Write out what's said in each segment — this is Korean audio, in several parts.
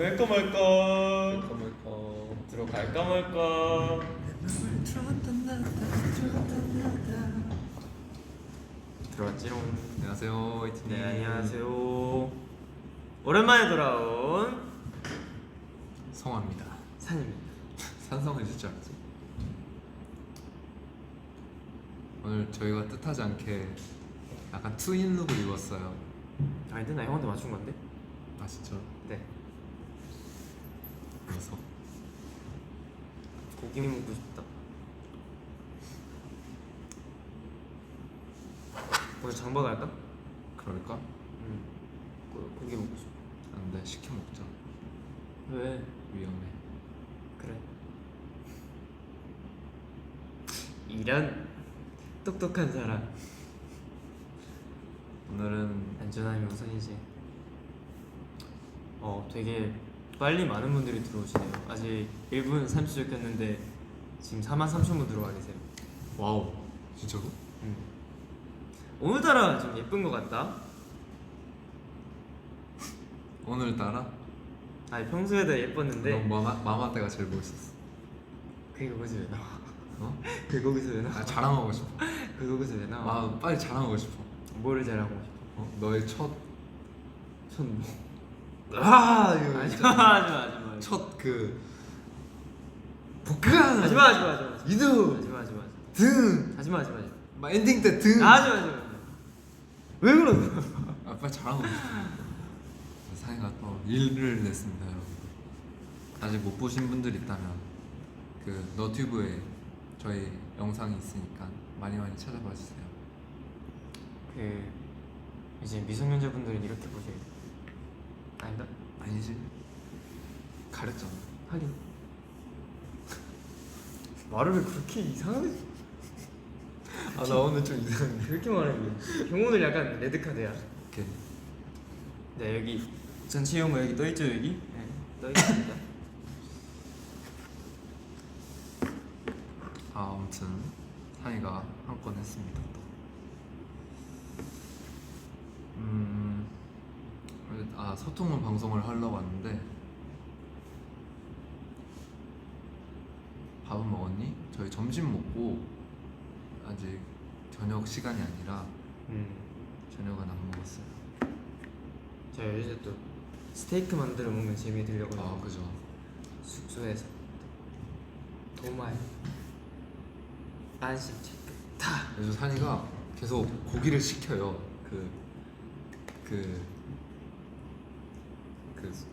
갈까 말까. 들어갈까 말까. 들어왔지롱. 안녕하세요, 이티님. 네, 안녕하세요. 오랜만에 돌아온 성화입니다. 산입니다. 산성을 줄줄 알았지. 오늘 저희가 뜻하지 않게 약간 트윈 룩을 입었어요. 아닌데 나 형한테 맞춘 건데? 아 진짜? 네. 그래서 고기 먹고 싶다. 오늘 장봐 갈까? 그럴까? 응. 고기 먹고 싶어. 안돼, 시켜 먹자. 왜? 위험해. 그래. 이런 똑똑한 사람. 오늘은 안전함이 우선이지. 되게 빨리 많은 분들이 들어오시네요. 아직 1분 30초 켰는데 지금 43,000분 들어와 계세요. 와우, 진짜로? 오늘따라 좀 예쁜 것 같다. 오늘따라? 아니 평소에도 예뻤는데 너 마마 때가 제일 멋있었어. 그게 거기서 왜 나와? 어? 그게 거기서 왜 나와? 아 자랑하고 싶어. 그게 거기서 왜 나와? 아 빨리 자랑하고 싶어. 뭐를 잘하고 싶어? 너의 첫 손 뭐? 이거 하지마 첫 그 복근 하지마 이두 등 하지마 막 엔딩 때 등. 하지마 왜 그러는 거야? 아 빨리 잘하고 싶어. 사이가 또 일을 냈습니다, 여러분. 아직 못 보신 분들 있다면 그 너튜브에 저희 영상이 있으니까 많이 찾아봐 주세요. 그 이제 미성년자분들은 이렇게 보세요. 아닌가? 아니지, 가렸잖아. 하긴 말을 왜 그렇게 이상하게 아 나 오늘 좀 이상해. 그렇게 말하는 형 오늘 약간 레드카드야. 오케이. 네 여기 전체 용어 여기 떠있죠 여기? 네 떠있습니다. 아무튼 사이가 한 건 했습니다 또. 소통문 방송을 하려고 왔는데 밥은 먹었니? 저희 점심 먹고 아직 저녁 시간이 아니라 저녁은 안 먹었어요. 제가 요새 또 스테이크 만들어 먹는 재미 들려고 아 그죠. 숙소에서 도마에 안심 체크 다. 요즘 산이가 계속 고기를 시켜요. 그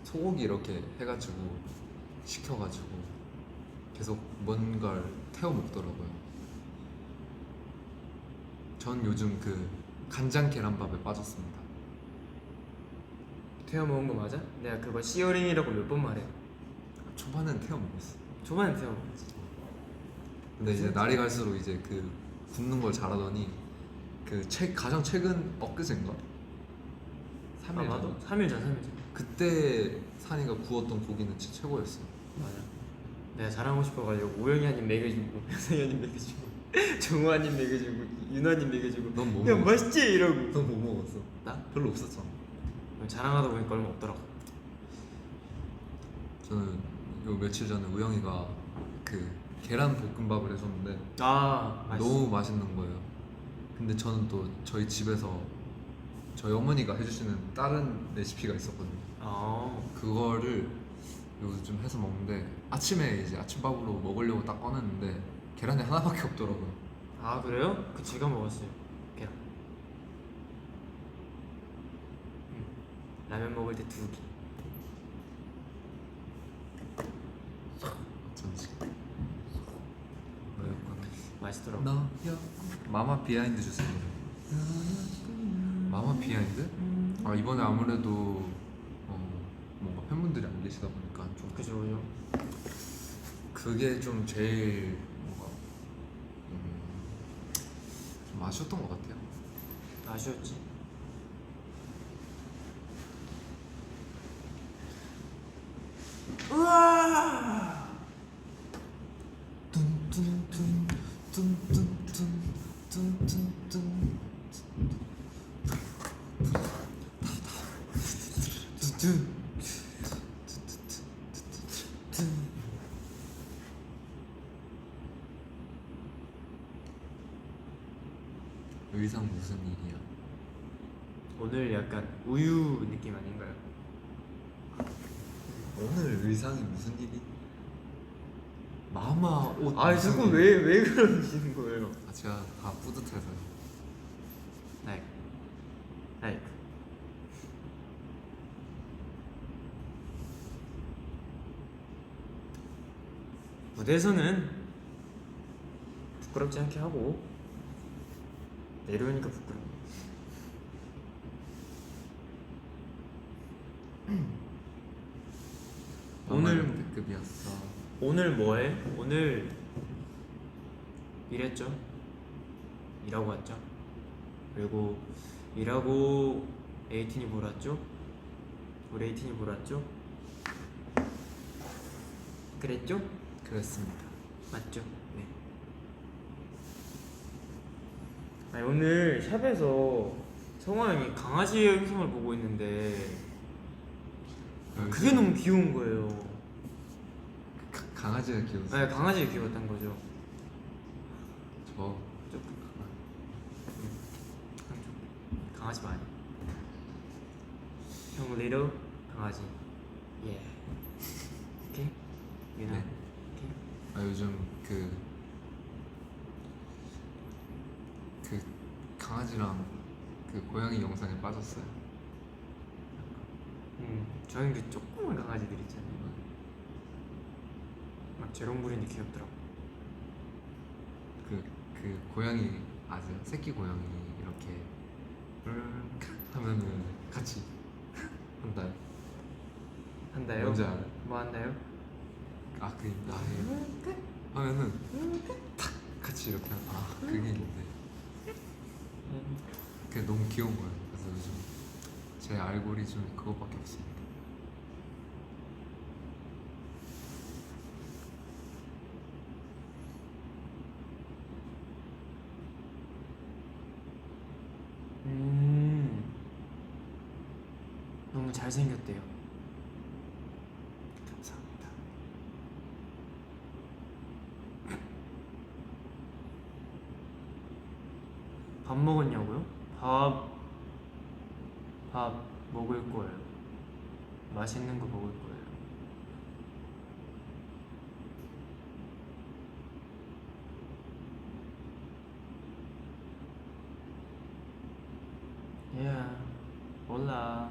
소고기 이렇게 해가지고 시켜가지고 계속 뭔가를 태워 먹더라고요. 전 요즘 그 간장 계란밥에 빠졌습니다. 태워 먹은 거 맞아? 내가 그거 시어링이라고 몇 번 말해. 초반엔 태워 먹었어. 초반에 태워 먹었지. 근데 이제 날이 갈수록 이제 그 굽는 걸 잘하더니 가장 최근 엊그제인가? 3일 아마도 전? 3일 전. 그때 산이가 구웠던 고기는 진짜 최고였어. 맞아. 내가 자랑하고 싶어가지고 우영이 한입 먹여주고 현성이 한입 먹여주고 정우 한입 먹여주고 윤아 한입 먹여주고 넌 뭐 야 먹었어? 맛있지 이러고. 넌 뭐 먹었어? 나? 별로 없었잖아. 자랑하다 보니까 얼마 없더라고. 저는 요 며칠 전에 우영이가 그 계란 볶음밥을 해줬는데 맛있어. 너무 맛있는 거예요. 근데 저는 또 저희 집에서 저희 어머니가 해주시는 다른 레시피가 있었거든요. 그거를 요즘 해서 먹는데 아침에 이제 아침밥으로 먹으려고 딱 꺼냈는데 계란이 하나밖에 없더라고요. 아 그래요? 그 제가 먹었어요 계란. 라면 먹을 때 2개. 어쩐지 맛있더라고. 너야 마마 비하인드 주세요. 마마 비하인드? 아 이번에 아무래도 뭔가 팬분들이 안 계시다 보니까 좀 그죠. 그게 좀 제일 뭔가 좀 아쉬웠던 것 같아요. 아쉬웠지. 우와. 의상 무슨 일이야? 오늘 약간 우유 느낌 아닌가요? 오늘 의상이 무슨 일이? 마마 옷. 아 무슨 자꾸 일? 왜 그러시는 거예요? 아 제가 다 뿌듯해서요. like like 무대에서는 부끄럽지 않게 하고 내려오니까 부끄러워. 오늘 역대급이었어. 오늘 뭐해? 오늘 일했죠. 일하고 왔죠. 그리고 일하고 에이틴이 보러 왔죠. 우리 에이틴이 보러 왔죠. 그랬죠? 그랬습니다. 맞죠? 네. 아니, 오늘 샵에서 성화 형이 강아지 영상을 보고 있는데 그게 너무 귀여운 거예요. 강아지가 귀여웠어요. 네, 강아지가 귀여웠던 거죠. 저 조금 강아지 많이. 형 리로 강아지. 예. 오케이. 유나. 네. 오케이. 아, 요즘 그 강아지랑 그 고양이 영상에 빠졌어요. 저는 그 조그만 강아지들 있잖아요. 막 재롱부리인데 귀엽더라고. 그 고양이 아세요? 새끼 고양이 이렇게 하면은 같이 한다요. 한다요? 뭔지 알아요? 뭐 한다요? 그 하면은 탁 같이 이렇게 그게 있는데 그게 너무 귀여운 거예요. 그래서 요즘 제 알고리즘에 그거밖에 없습니다. 너무 잘생겼대요. 감사합니다. 밥 먹었냐고요? 밥 먹을 거예요. 맛있는 거 먹을 거예요. Yeah, 몰라.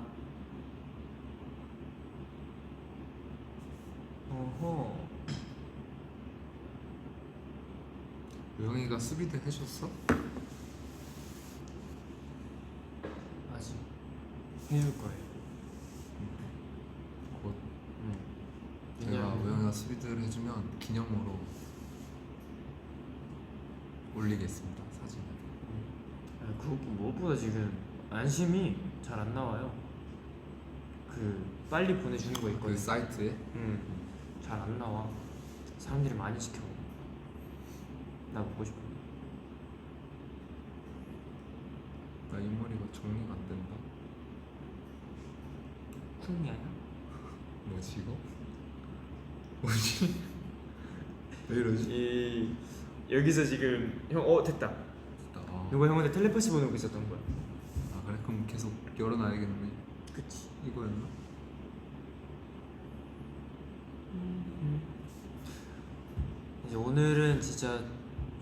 어허. 우영이가 수비대 해줬어? 아직 해줄 거예요. 곧 제가 왜냐면- 우영이가 수비대를 해주면 기념으로 올리겠습니다, 사진을. 그 무엇보다 지금 안심이 잘 안 나와요. 그 빨리 보내주는 거 있거든. 그 사이트에? 잘 안 나와. 사람들이 많이 시켜. 나 보고 싶어. 나 이 머리가 정리가 안 된다. 쿵이 아니야? 뭐지 이거? 뭐지? 왜 이러지? 여기서 지금 형 됐다. 아, 이거 형한테 텔레파시 보내고 있었던 거야. 아 그래? 그럼 계속 열어놔야겠네. 그치. 이거였나? 이제 오늘은 진짜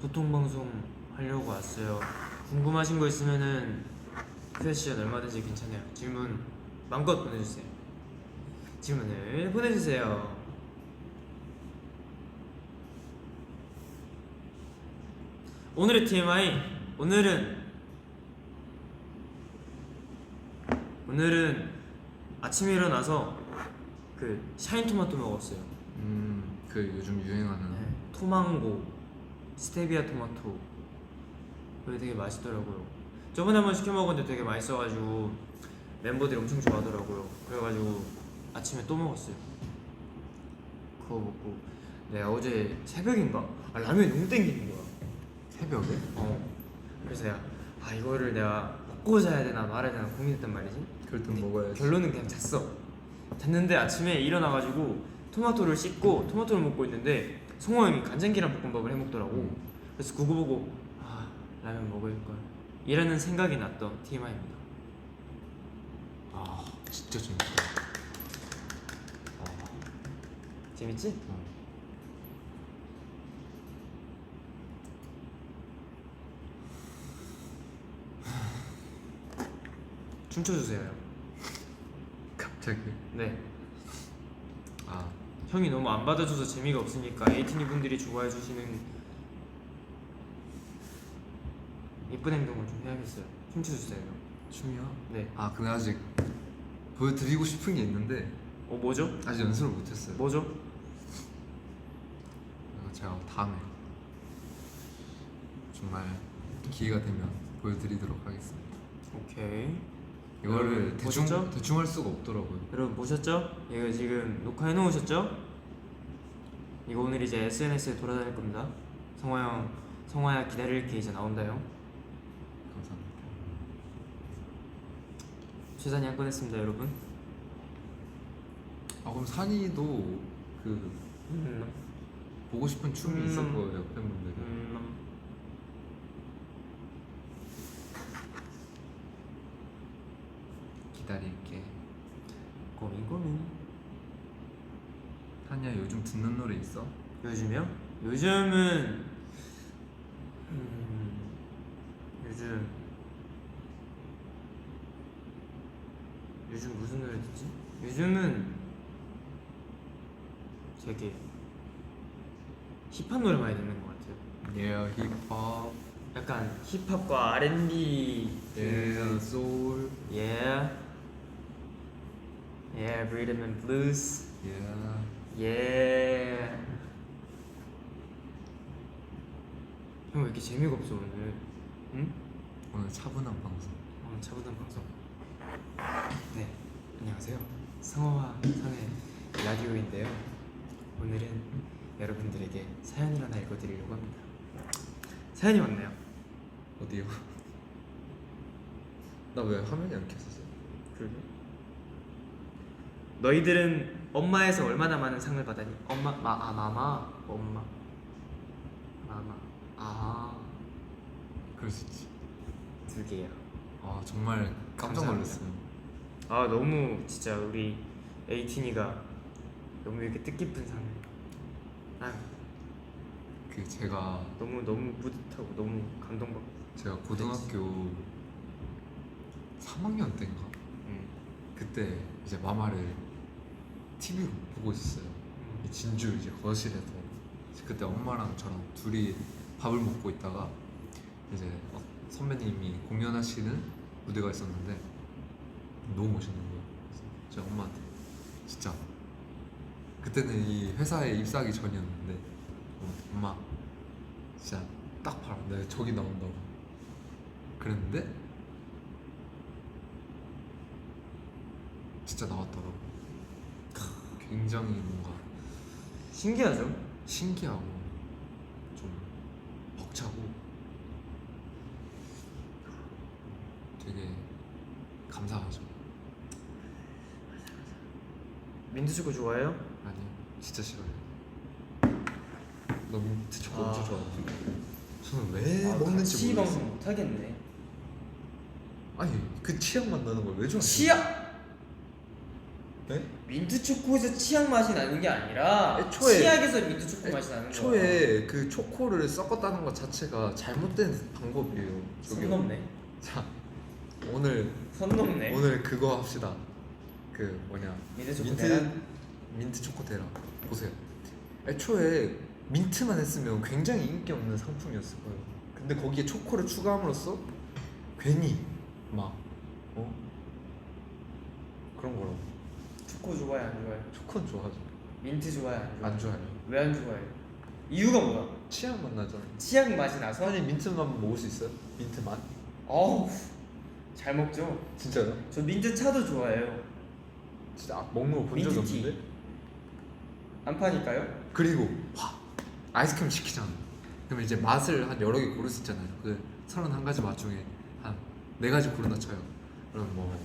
소통 방송 하려고 왔어요. 궁금하신 거 있으면은 퀘스천 얼마든지 괜찮아요. 질문 마음껏 보내주세요. 질문을 보내주세요. 오늘의 TMI. 오늘은 아침에 일어나서 그 샤인 토마토 먹었어요. 그 요즘 유행하는. 네, 토망고, 스테비아 토마토. 그게 되게 맛있더라고요. 저번에 한번 시켜 먹었는데 되게 맛있어가지고 멤버들이 엄청 좋아하더라고요. 그래가지고 아침에 또 먹었어요. 그거 먹고 내가 어제 새벽인가? 라면이 너무 땡기는 거야. 새벽에? 그래서 이거를 내가 먹고 자야 되나 말아야 되나 고민했단 말이지. 결국 먹어야지. 결론은 그냥 잤는데 아침에 일어나가지고 토마토를 씻고 토마토를 먹고 있는데 성호 형이 간장계란 볶음밥을 해 먹더라고. 그래서 그거 보고 라면 먹을걸. 이라는 생각이 났던 TMI입니다. 아 진짜 재밌다. 재밌지? 춤춰주세요. 갑자기. 네. 아 형이 너무 안 받아줘서 재미가 없으니까 에이티니 분들이 좋아해주시는 예쁜 행동을 좀 해야겠어요. 춤춰주세요. 춤이요? 네. 아 근데 아직 보여드리고 싶은 게 있는데 뭐죠? 아직 연습을 못했어요. 뭐죠? 이거 제가 다음에 정말 기회가 되면 보여드리도록 하겠습니다. 오케이. 이거를 여러분, 보셨죠? 대충 할 수가 없더라고요. 여러분 보셨죠? 이거 지금 녹화해 놓으셨죠? 이거 오늘 이제 SNS에 돌아다닐 겁니다. 성화야 기다릴게 이제 나온다 형. 감사합니다. 최선이 한 건 했습니다 여러분. 아 그럼 산이도 그 보고 싶은 춤이 있을 거예요 팬분들이. 기다릴게. 고민. 산이야 요즘 듣는 노래 있어? 요즘이요? 요즘은 요즘 무슨 노래 듣지? 요즘은 되게 힙합 노래 많이 듣는 것 같아요. Yeah, 힙합. 약간 힙합과 R&B Yeah, soul. yeah rhythm and blues Yeah. yeah. 형 왜 이렇게 재미가 없어 오늘? 응? 오늘 차분한 방송. 오늘 차분한 방송. 네, 안녕하세요. 성화와 성의 라디오인데요. 오늘은 여러분들에게 사연을 하나 읽어드리려고 합니다. 사연이 왔네요. 어디요? 나 왜 화면이 안 켰었어? 그러게. 너희들은 엄마에서 얼마나 많은 상을 받았니? 마마. 그럴 수 있지. 2개야. 아 정말 깜짝 감사합니다. 놀랐어요. 아 너무 진짜 우리 에이틴이가 너무 이렇게 뜻깊은 상을. 아 그 제가 너무 뿌듯하고 너무 감동받고. 제가 고등학교 3학년 때인가 그때 이제 마마를 TV로 보고 있었어요. 이 진주 이제 거실에서 그때 엄마랑 저랑 둘이 밥을 먹고 있다가 이제 선배님이 공연하시는 무대가 있었는데 너무 멋있는 거예요. 그래서 제가 엄마한테 진짜 그때는 이 회사에 입사하기 전이었는데 엄마 진짜 딱 봐라 내가 저기 나온다고 그랬는데 진짜 나왔더라고. 굉장히 뭔가 신기하죠? 신기하고 좀 벅차고 되게 감사하죠. 민트초코 좋아해요? 아니 진짜 싫어요. 너 민트 초코 엄청 좋아하는데 저는 왜 먹는지 같이 모르겠어요. 방송 못하겠네. 아니 그 치약만 나는 걸 왜 좋아해요? 치약! 네? 민트초코에서 치약 맛이 나는 게 아니라 애초에- 치약에서 민트초코 맛이 나는 거야. 초에 그 초코를 섞었다는 것 자체가 잘못된 방법이에요. 선 넘네. 자 오늘 선 넘네. 오늘 그거 합시다. 그 뭐냐 민트 초코 민트 초코 대라 보세요. 애초에 민트만 했으면 굉장히 인기 없는 상품이었을 거예요. 근데 거기에 초코를 추가함으로써 괜히 막 그런 거라고. 초코 좋아해 안 좋아해? 초코는 좋아하죠. 민트 좋아해 안 좋아해? 안 좋아해요. 왜 안 좋아해? 이유가 뭐야? 치약 맛 나잖아요. 치약 맛이 나서? 아니 민트 맛 먹을 수 있어요? 민트 맛? 어우 잘 먹죠. 진짜요? 저 민트 차도 좋아해요. 진짜 먹는 거 본 적이 민트티. 없는데? 안 파니까요? 그리고 아이스크림 시키잖아. 그럼 이제 맛을 한 여러 개 고를 수 있잖아요. 그 31가지 맛 중에 한 4가지 고른다 쳐요. 그럼 뭐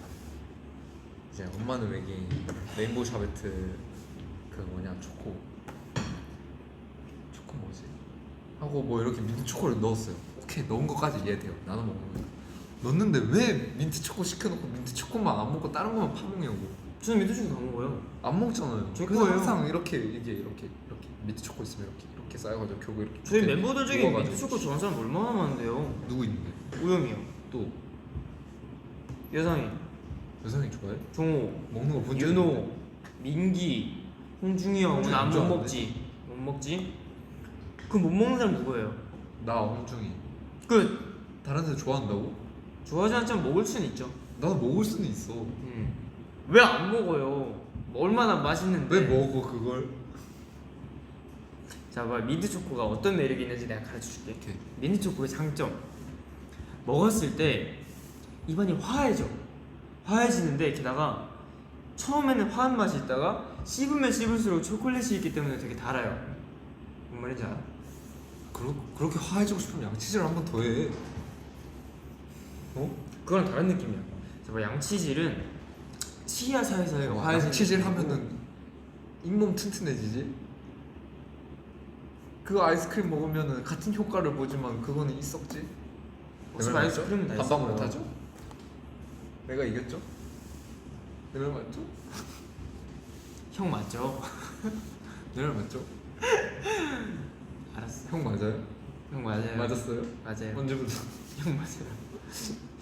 이제 엄마는 외계인, 레인보우 샤베트, 그 뭐냐 초코 뭐지? 하고 뭐 이렇게 민트 초코를 넣었어요. 오케이 넣은 거까지 이해돼요. 나눠 먹는 거. 넣는데 왜 민트 초코 시켜놓고 민트 초코만 안 먹고 다른 거만 파먹냐고. 저는 민트 초코 다 먹어요. 안 먹잖아요. 제 그래서 거예요. 항상 이렇게 민트 초코 있으면 이렇게 쌓여가지고 결국 이렇게 저희 밑에 멤버들 중에 녹아가지고. 민트 초코 좋아하는 사람 얼마나 많은데요. 누구 있는데? 우영이요. 또 여상이, 여성이 좋아해? 종호, 먹는 거 본 적 윤호, 민기, 홍중이 형. 홍중이 오늘 안 못 좋아하는데? 먹지. 못 먹지? 그럼 못 먹는 사람 누구예요? 나 홍중이. 끝. 다른 애 좋아한다고? 좋아하지 않지만 먹을 수는 있죠. 나도 먹을 수는 있어. 왜 안 먹어요? 얼마나 맛있는데. 왜 먹어 그걸? 자, 봐. 민트 초코가 어떤 매력이 있는지 내가 가르쳐 줄게. 오케이. 민트 초코의 장점. 먹었을 때 입안이 화해져. 화해지는데 게다가 처음에는 화한 맛이 있다가 씹으면 씹을수록 초콜릿이 있기 때문에 되게 달아요. 뭔 말인지 알아? 그렇게 화해지고 싶으면 양치질을 한 번 더 해. 어? 그거랑 다른 느낌이야. 자, 봐. 양치질은 치아 사이사이가 화해지는 양치질 느낌이고 하면은 잇몸 튼튼해지지? 그 아이스크림 먹으면은 같은 효과를 보지만 그거는 있었지? 어차피 아이스크림은 다 반박을 있어요. 못하죠? 내가 이겼죠? 내 말 맞죠? 형 맞죠? 내 말 맞죠? 알았어. 형 맞아요? 형 맞아요. 맞았어요? 맞아요. 언제부터? 형 맞아요.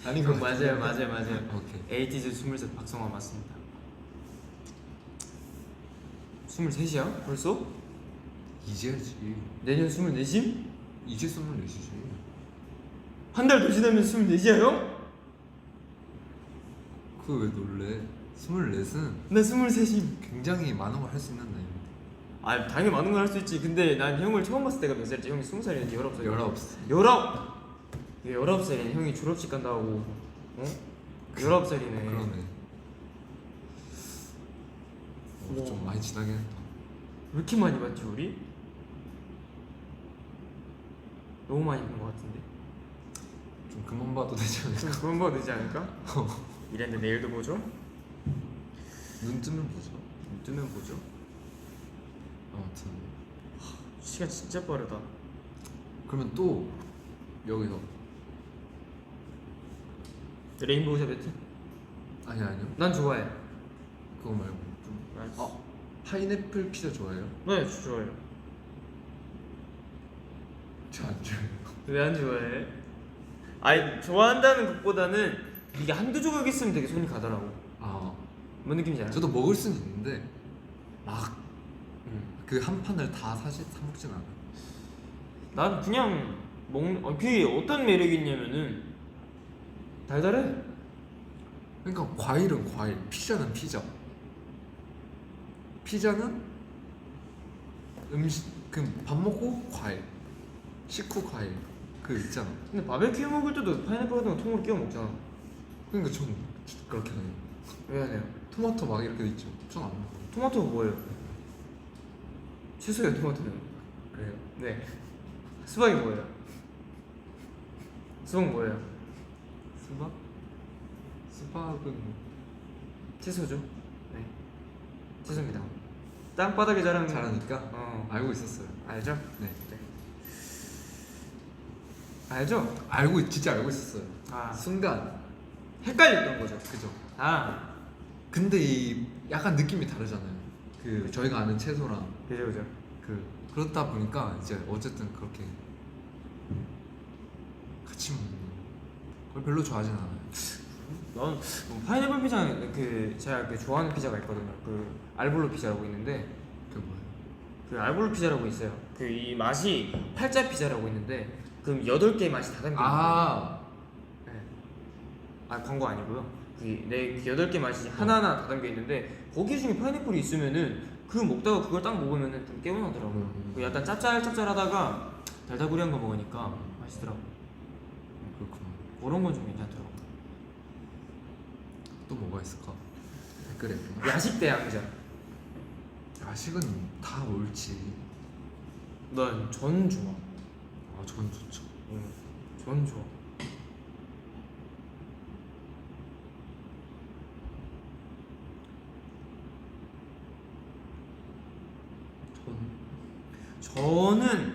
아닌 형 것 같은데. 맞아요. 오케이. 에이티즈 23 박성화 맞습니다. 23이야? 벌써? 이제야지. 내년 24임? 이제 24시지. 한 달 더 지나면 24이야 형? 그거 왜 놀래? 24은 나 23임. 굉장히 많은 걸 할 수 있는 나이입니다. 아 당연히 많은 걸 할 수 있지. 근데 난 형을 처음 봤을 때가 몇 살이지? 형이 20살이었는지 19살. 19살이네. 형이 졸업식 간다고. 어? 19살이네. 그러네. 오. 좀 많이 지나긴 했다. 왜 이렇게 많이 봤지 우리? 너무 많이 본 것 같은데. 좀 그만 봐도 되지 않을까? 좀 그런 거 되지 않을까? 이랬는데 내일도 보죠? 눈 뜨면 보죠. 뜨면 보죠? 아무튼 시간 진짜 빠르다. 그러면 또 여기서 레인보우 샤베티? 아니요 난 좋아해. 그거 말고 알았어. 파인애플 피자 좋아해요? 네, 좋아해요. 저 안 좋아해요. 왜 안 좋아해? 아니 좋아한다는 것보다는 이게 한두 조각 있으면 되게 손이 가더라고. 아 뭔 느낌인지 알아? 저도 먹을 수는 있는데 막 그 한 판을 다 사 먹진 않아요. 난 그냥 그게 어떤 매력이 있냐면은 달달해. 그러니까 과일은 과일, 피자는 피자. 피자는 음식 그 밥 먹고 과일, 식후 과일 그 있잖아. 근데 바베큐 먹을 때도 파인애플 같은 거 통으로 끼워 먹잖아. 그러니까 전 그렇게 해요. 왜 안 해요? 토마토 막 이렇게 있죠. 전 안 먹어요. 토마토가 뭐예요? 채소예요 토마토는. 그래요? 네. 수박이 뭐예요? 수박 뭐예요? 수박? 수박은 채소죠. 네. 채소입니다. 땅바닥에 자라는. 잘하니까 알고 있었어요. 알죠? 네. 알죠? 진짜 알고 있었어요. 아 순간 헷갈렸던 거죠. 그죠. 아 근데 이 약간 느낌이 다르잖아요. 그 저희가 아는 채소랑 그죠. 그렇다 보니까 이제 어쨌든 그렇게 같이 먹는 걸 별로 좋아하진 않아요. 난 파인애플 피자 제가 좋아하는 피자가 있거든요. 알볼로 피자라고 있는데 그게 뭐예요? 알볼로 피자라고 있어요. 이 맛이 팔자 피자라고 있는데 그럼 8개의 맛이 다 담겨 있는 거예요. 네. 광고 아니고요. 내 8개 맛이 하나하나 다 담겨 있는데 거기 중에 파인애플이 있으면은 먹다가 그걸 딱 먹으면은 좀 개운하더라고요. 약간 짭짤하다가 달달구리한 거 먹으니까 맛있더라고요. 그렇구나. 그런 건 좀 괜찮더라고요. 또 뭐가 있을까? 댓글에 야식 대항자. 야식은 다 옳지. 난 전 좋아. 전 좋죠. 전 좋아. 저는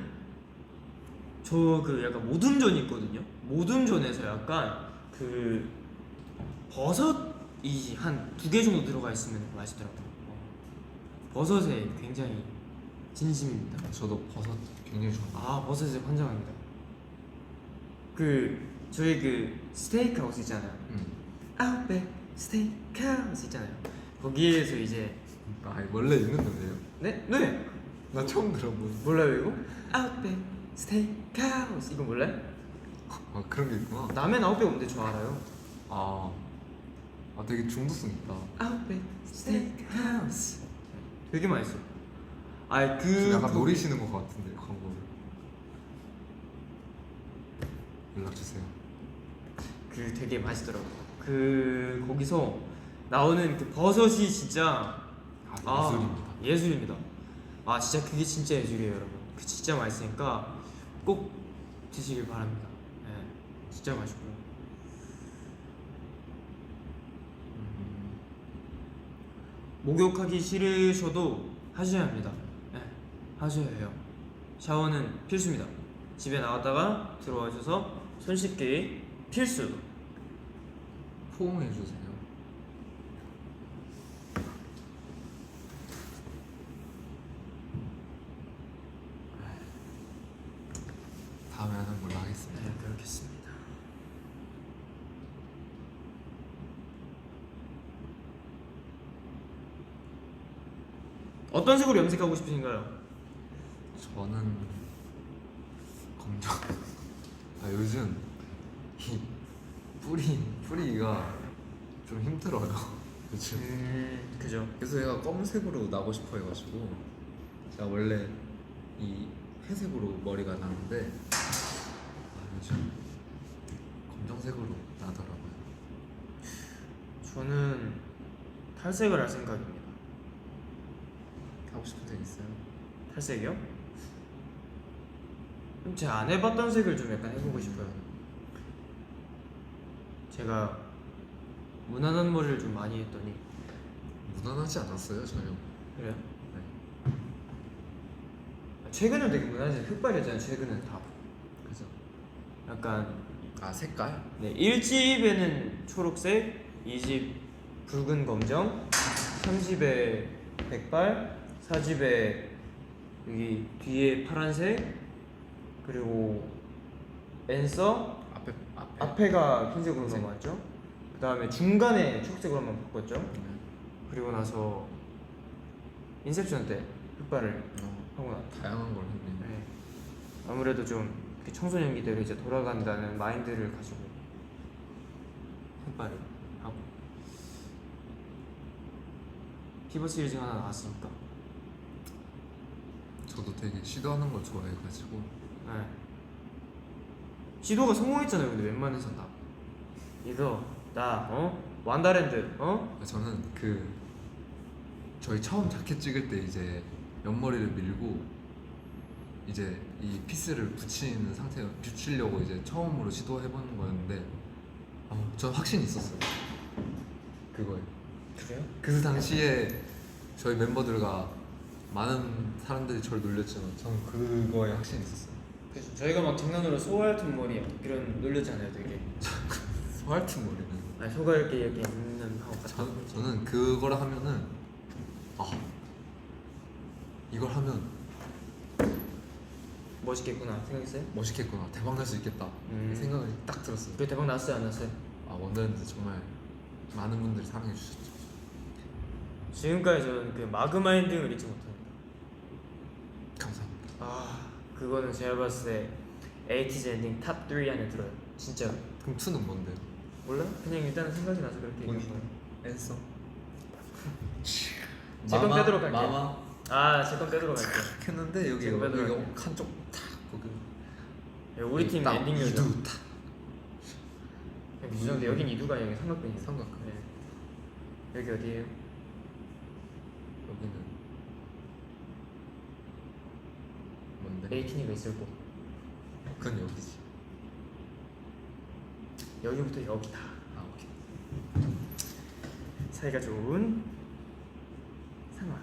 약간 모듬전이 있거든요. 모듬전에서 약간 그 버섯이 한 2개 정도 들어가 있으면 맛있더라고요. 버섯에 굉장히 진심입니다. 저도 버섯 굉장히 좋아합니다. 아, 버섯에 환장합니다. 그 저희 그 스테이크 하우스 있잖아요. 아웃백 스테이크 하우스 있잖아요. 거기에서 이제 아 원래 있는 노래예요? 네? 네! 나 처음 들어본. 몰라요 이거? 아웃백 스테이크 하우스 이거 몰라요? 아 그런 게 있구나. 라멘 아웃백 없는데 저 알아요. 아, 아 되게 중독성 있다. 아웃백 스테이크 하우스 되게 맛있어. 아 지금 약간 그 노리시는 것 같은데 광고를. 연락 주세요. 그 되게 맛있더라고. 그 거기서 나오는 그 버섯이 진짜 예술입니다. 예술입니다. 아 진짜 그게 진짜 예술이에요, 여러분. 그 진짜 맛있으니까 꼭 드시길 바랍니다. 네, 진짜 맛있고. 목욕하기 싫으셔도 하셔야 합니다. 네, 하셔야 해요. 샤워는 필수입니다. 집에 나갔다가 들어와셔서 손 씻기 필수. 포옹해 주세요. 다음에 하는 걸로 하겠습니다. 네, 그렇겠습니다. 어떤 색으로 염색하고 싶으신가요? 저는 검정. 아 요즘 이 뿌리가 좀 힘들어요. 요즘. 그죠. 그래서 얘가 검은색으로 나고 싶어 해가지고 제가 원래 이 회색으로 머리가 나는데 요즘 검정색으로 나더라고요. 저는 탈색을 할 생각입니다. 하고 싶은 색 있어요? 탈색이요? 그럼 제가 안 해봤던 색을 좀 약간 해보고 싶어요. 제가 무난한 머리를 좀 많이 했더니. 무난하지 않았어요 전혀. 그래요? 네. 최근은 되게 무난해서 흑발이었잖아요. 최근은 다 그죠? 약간 아 색깔? 네, 1집에는 초록색, 2집 붉은 검정, 3집에 백발, 4집에 여기 뒤에 파란색, 그리고 앤서 앞에가 흰색으로 흰색. 넘어왔죠. 그 다음에 중간에 초록색으로 한번 바꿨죠. 네. 그리고 나서 인셉션 때 흑발을 하고 나. 다양한 걸 했네요. 네. 아무래도 좀 이렇게 청소년기대로 이제 돌아간다는 마인드를 가지고 흑발을 하고. 피버 시리즈 하나 나왔으니까. 저도 되게 시도하는 걸 좋아해가지고 네. 시도가 성공했잖아요. 근데 웬만해서 다 이거 나 완다랜드 저는 그 저희 처음 자켓 찍을 때 이제 옆머리를 밀고 이제 이 피스를 붙이는 상태로 붙이려고 이제 처음으로 시도해보는 거였는데 전 확신이 있었어요. 그거에. 그래요? 그 당시에 저희 멤버들과 많은 사람들이 저를 놀렸지만 저는 그거에 확신이 있었어요. 그래서 저희가 막 장난으로 소알튼 머리 이런 놀렸잖아요. 되게 소알트 머리는 아니 소가 이렇게 있는 하고 같은 저는 그걸 하면은 이걸 하면 멋있겠구나 생각했어요? 멋있겠구나, 대박 날 수 있겠다 생각이 딱 들었어요. 그 대박 났어요 안 났어요? 원더랜드 정말 많은 분들이 사랑해 주셨죠. 지금까지 저는 그 마그마 엔딩을 잊지 못합니다. 감사합니다. 그거는 제가 봤을 때 에이티즈 엔딩 탑 3 안에 들어요. 진짜. 그럼 2는 뭔데요? 몰라? 그냥 일단은 생각이 나서 그렇게 얘기한 거예요. 앤서? 제건 빼도록 할게요. 마마 제 건 빼도록 할게요. 했는데 여기 제건 빼도록 할게요. 한쪽 탁 거기 우리 팀 딱 엔딩 요정. 이두 탁 유정인데 여긴 이두가 여기 삼각근이에요. 삼각근. 네. 여기 어디예요? 여기는 뭔데? 에이티니가 있을 곳. 그건 여기지. 여기부터 여기다. 오케이. 사이가 좋은 상황.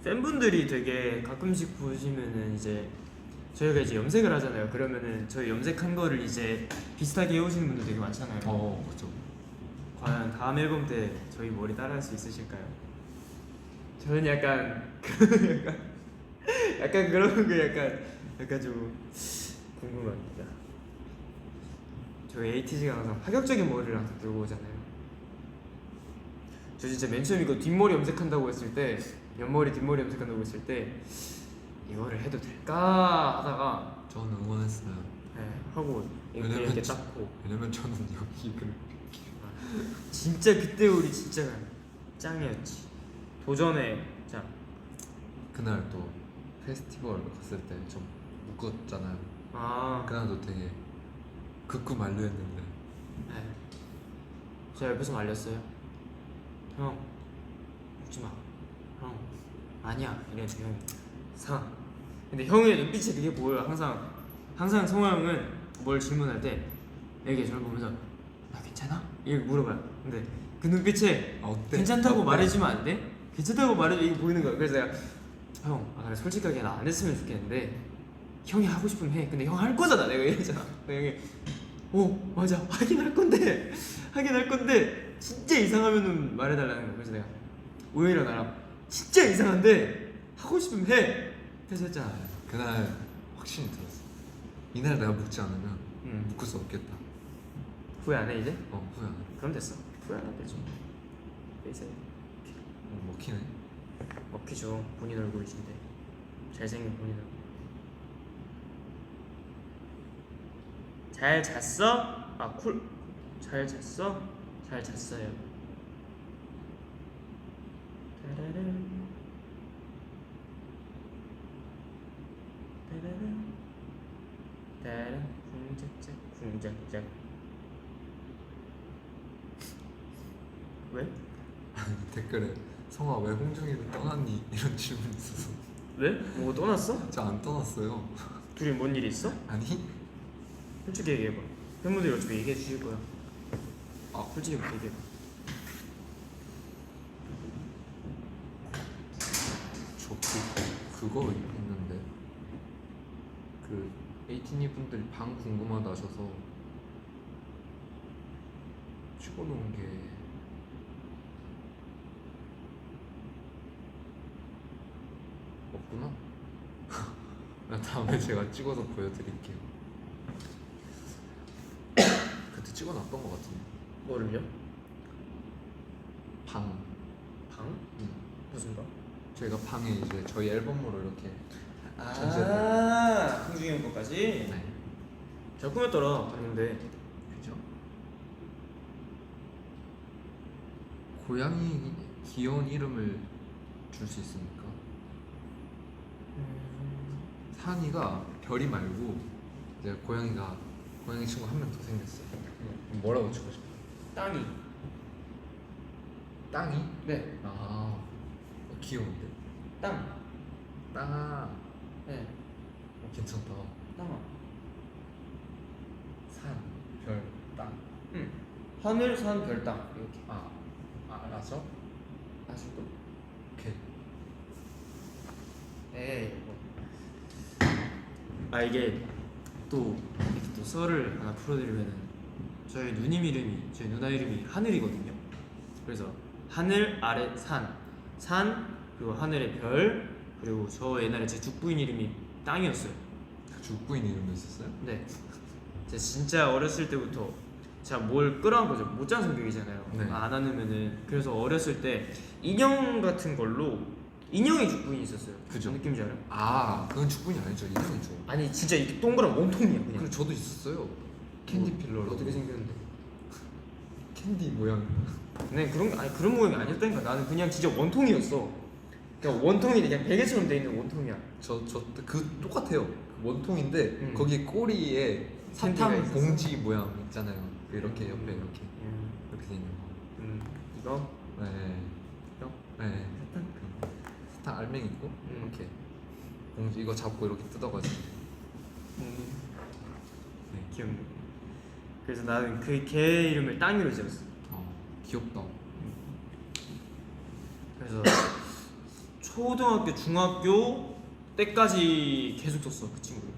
팬분들이 되게 가끔씩 보시면은 이제 저희가 이제 염색을 하잖아요. 그러면은 저희 염색한 거를 이제 비슷하게 해오시는 분들 되게 많잖아요. 그렇죠. 과연 다음 앨범 때 저희 머리 따라할 수 있으실까요? 저는 약간 약간 그런 거 약간 좀 궁금합니다. 저희 에이티즈가 항상 파격적인 머리를 항상 들고 오잖아요. 저 진짜 맨 처음 이거 뒷머리 염색한다고 했을 때, 옆머리 뒷머리 염색한다고 했을 때 이거를 해도 될까 하다가 저는 응원했어요. 네, 하고 이렇게 닦고. 왜냐면 저는 여기를 진짜 그때 우리 진짜 짱이었지. 도전의 짱. 그날 또 페스티벌 갔을 때 좀 묶었잖아요. 아, 그날도 되게 극구 만류했는데 네. 제가 옆에서 말렸어요. 형, 웃지 마. 형, 아니야. 이랬는데 형이 사. 근데 형의 눈빛이 그게 보여요. 항상 성호 형은 뭘 질문할 때 이렇게 저를 보면서 나 괜찮아? 이렇게 물어봐요. 근데 그 눈빛에 어때? 괜찮다고 어때? 말해주면 안 돼? 괜찮다고 말해줘. 이게 보이는 거야. 그래서 내가 형, 그래 솔직하게 나 안 했으면 좋겠는데 형이 하고 싶으면 해. 근데 형 할 거잖아. 내가 이랬잖아. 형이 맞아. 하긴 할 건데 진짜 이상하면은 말해달라는 거야. 그래서 내가 우영이랑 나랑 진짜 이상한데 하고 싶으면 해. 그래서 했잖아. 그날 확신이 들었어. 이날 내가 묶지 않으면 묶을 수 없겠다. 후회 안 해 이제? 후회 안 해. 그럼 됐어. 후회 안 하면 되지. 이제 먹히네. 먹히죠. 본인 얼굴이신데 잘생긴 본인 얼굴. 잘 잤어? 아 쿨. 잘 잤어? 잘 잤어요. 따라란. 따라란. 따라란. 궁작작. 왜? 아니 댓글에 성아 왜 홍중이를 떠났니? 이런 질문이 있어서 왜? 뭐 떠났어? 저 안 떠났어요. 둘이 뭔 일이 있어? 아니 솔직히 얘기해봐. 팬분들이 어차피 얘기해 주실 거야. 솔직히 얘기해봐. 저 그거 있는데 그 에이티니 분들이 방 궁금하다 하셔서 찍어놓은 게 없구나. 다음에 제가 찍어서 보여드릴게요. 그때 찍어놨던 것 같은데. 뭐를요? 방. 방? 무슨 방? 저희가 방에 이제 저희 앨범으로 이렇게 홍중이 형 거까지? 네. 잘 꾸몄더라. 봤는데. 그죠? 고양이 귀여운 이름을 줄 수 있습니까? 산이가 별이 말고 이제 고양이 친구 한 명 더 생겼어요. 뭐라고 치고 싶어? 땅이. 땅이? 네. 귀여운데? 땅. 땅아. 네. 괜찮다. 땅아. 산, 별, 땅. 응. 하늘, 산, 별, 땅 이렇게. 알았어? 아시고? 오케이. 에이. 이게 또 이렇게 또 썰을 하나 풀어드리면은 저희 누나 이름이 하늘이거든요. 그래서 하늘 아래 산 그리고 하늘의 별 그리고 저 옛날에 제 죽부인 이름이 땅이었어요. 죽부인 이름도 있었어요? 네. 제가 진짜 어렸을 때부터 제가 뭘 끌어안 거죠. 못자는 성격이잖아요. 네. 안 안으면은. 그래서 어렸을 때 인형 같은 걸로 인형의 죽부인이 있었어요. 그죠. 무슨 느낌인지 알아요? 그건 죽부인이 아니죠. 인형이죠. 아니 진짜 이게 동그란 원통이야 그냥. 그래 저도 있었어요. 캔디 필러로. 어떻게 생겼는데? 캔디 모양. 네 그런 모양이 아니었다니까. 나는 그냥 진짜 원통이었어. 그냥 원통이 그냥 베개처럼 돼 있는 원통이야. 그 똑같아요. 그 원통인데 거기 꼬리에 캔디가 사탕 있었어? 봉지 모양 있잖아요. 이렇게 옆에 이렇게 돼 있는 거. 이거? 네. 이거? 네. 사탕 알맹이 있고 이렇게 봉지 이거 잡고 이렇게 뜯어가지고. 네 귀엽네. 그래서 나는 그 개 이름을 땅이로 지었어. 귀엽다. 그래서 초등학교 중학교 때까지 계속 썼어 그 친구를.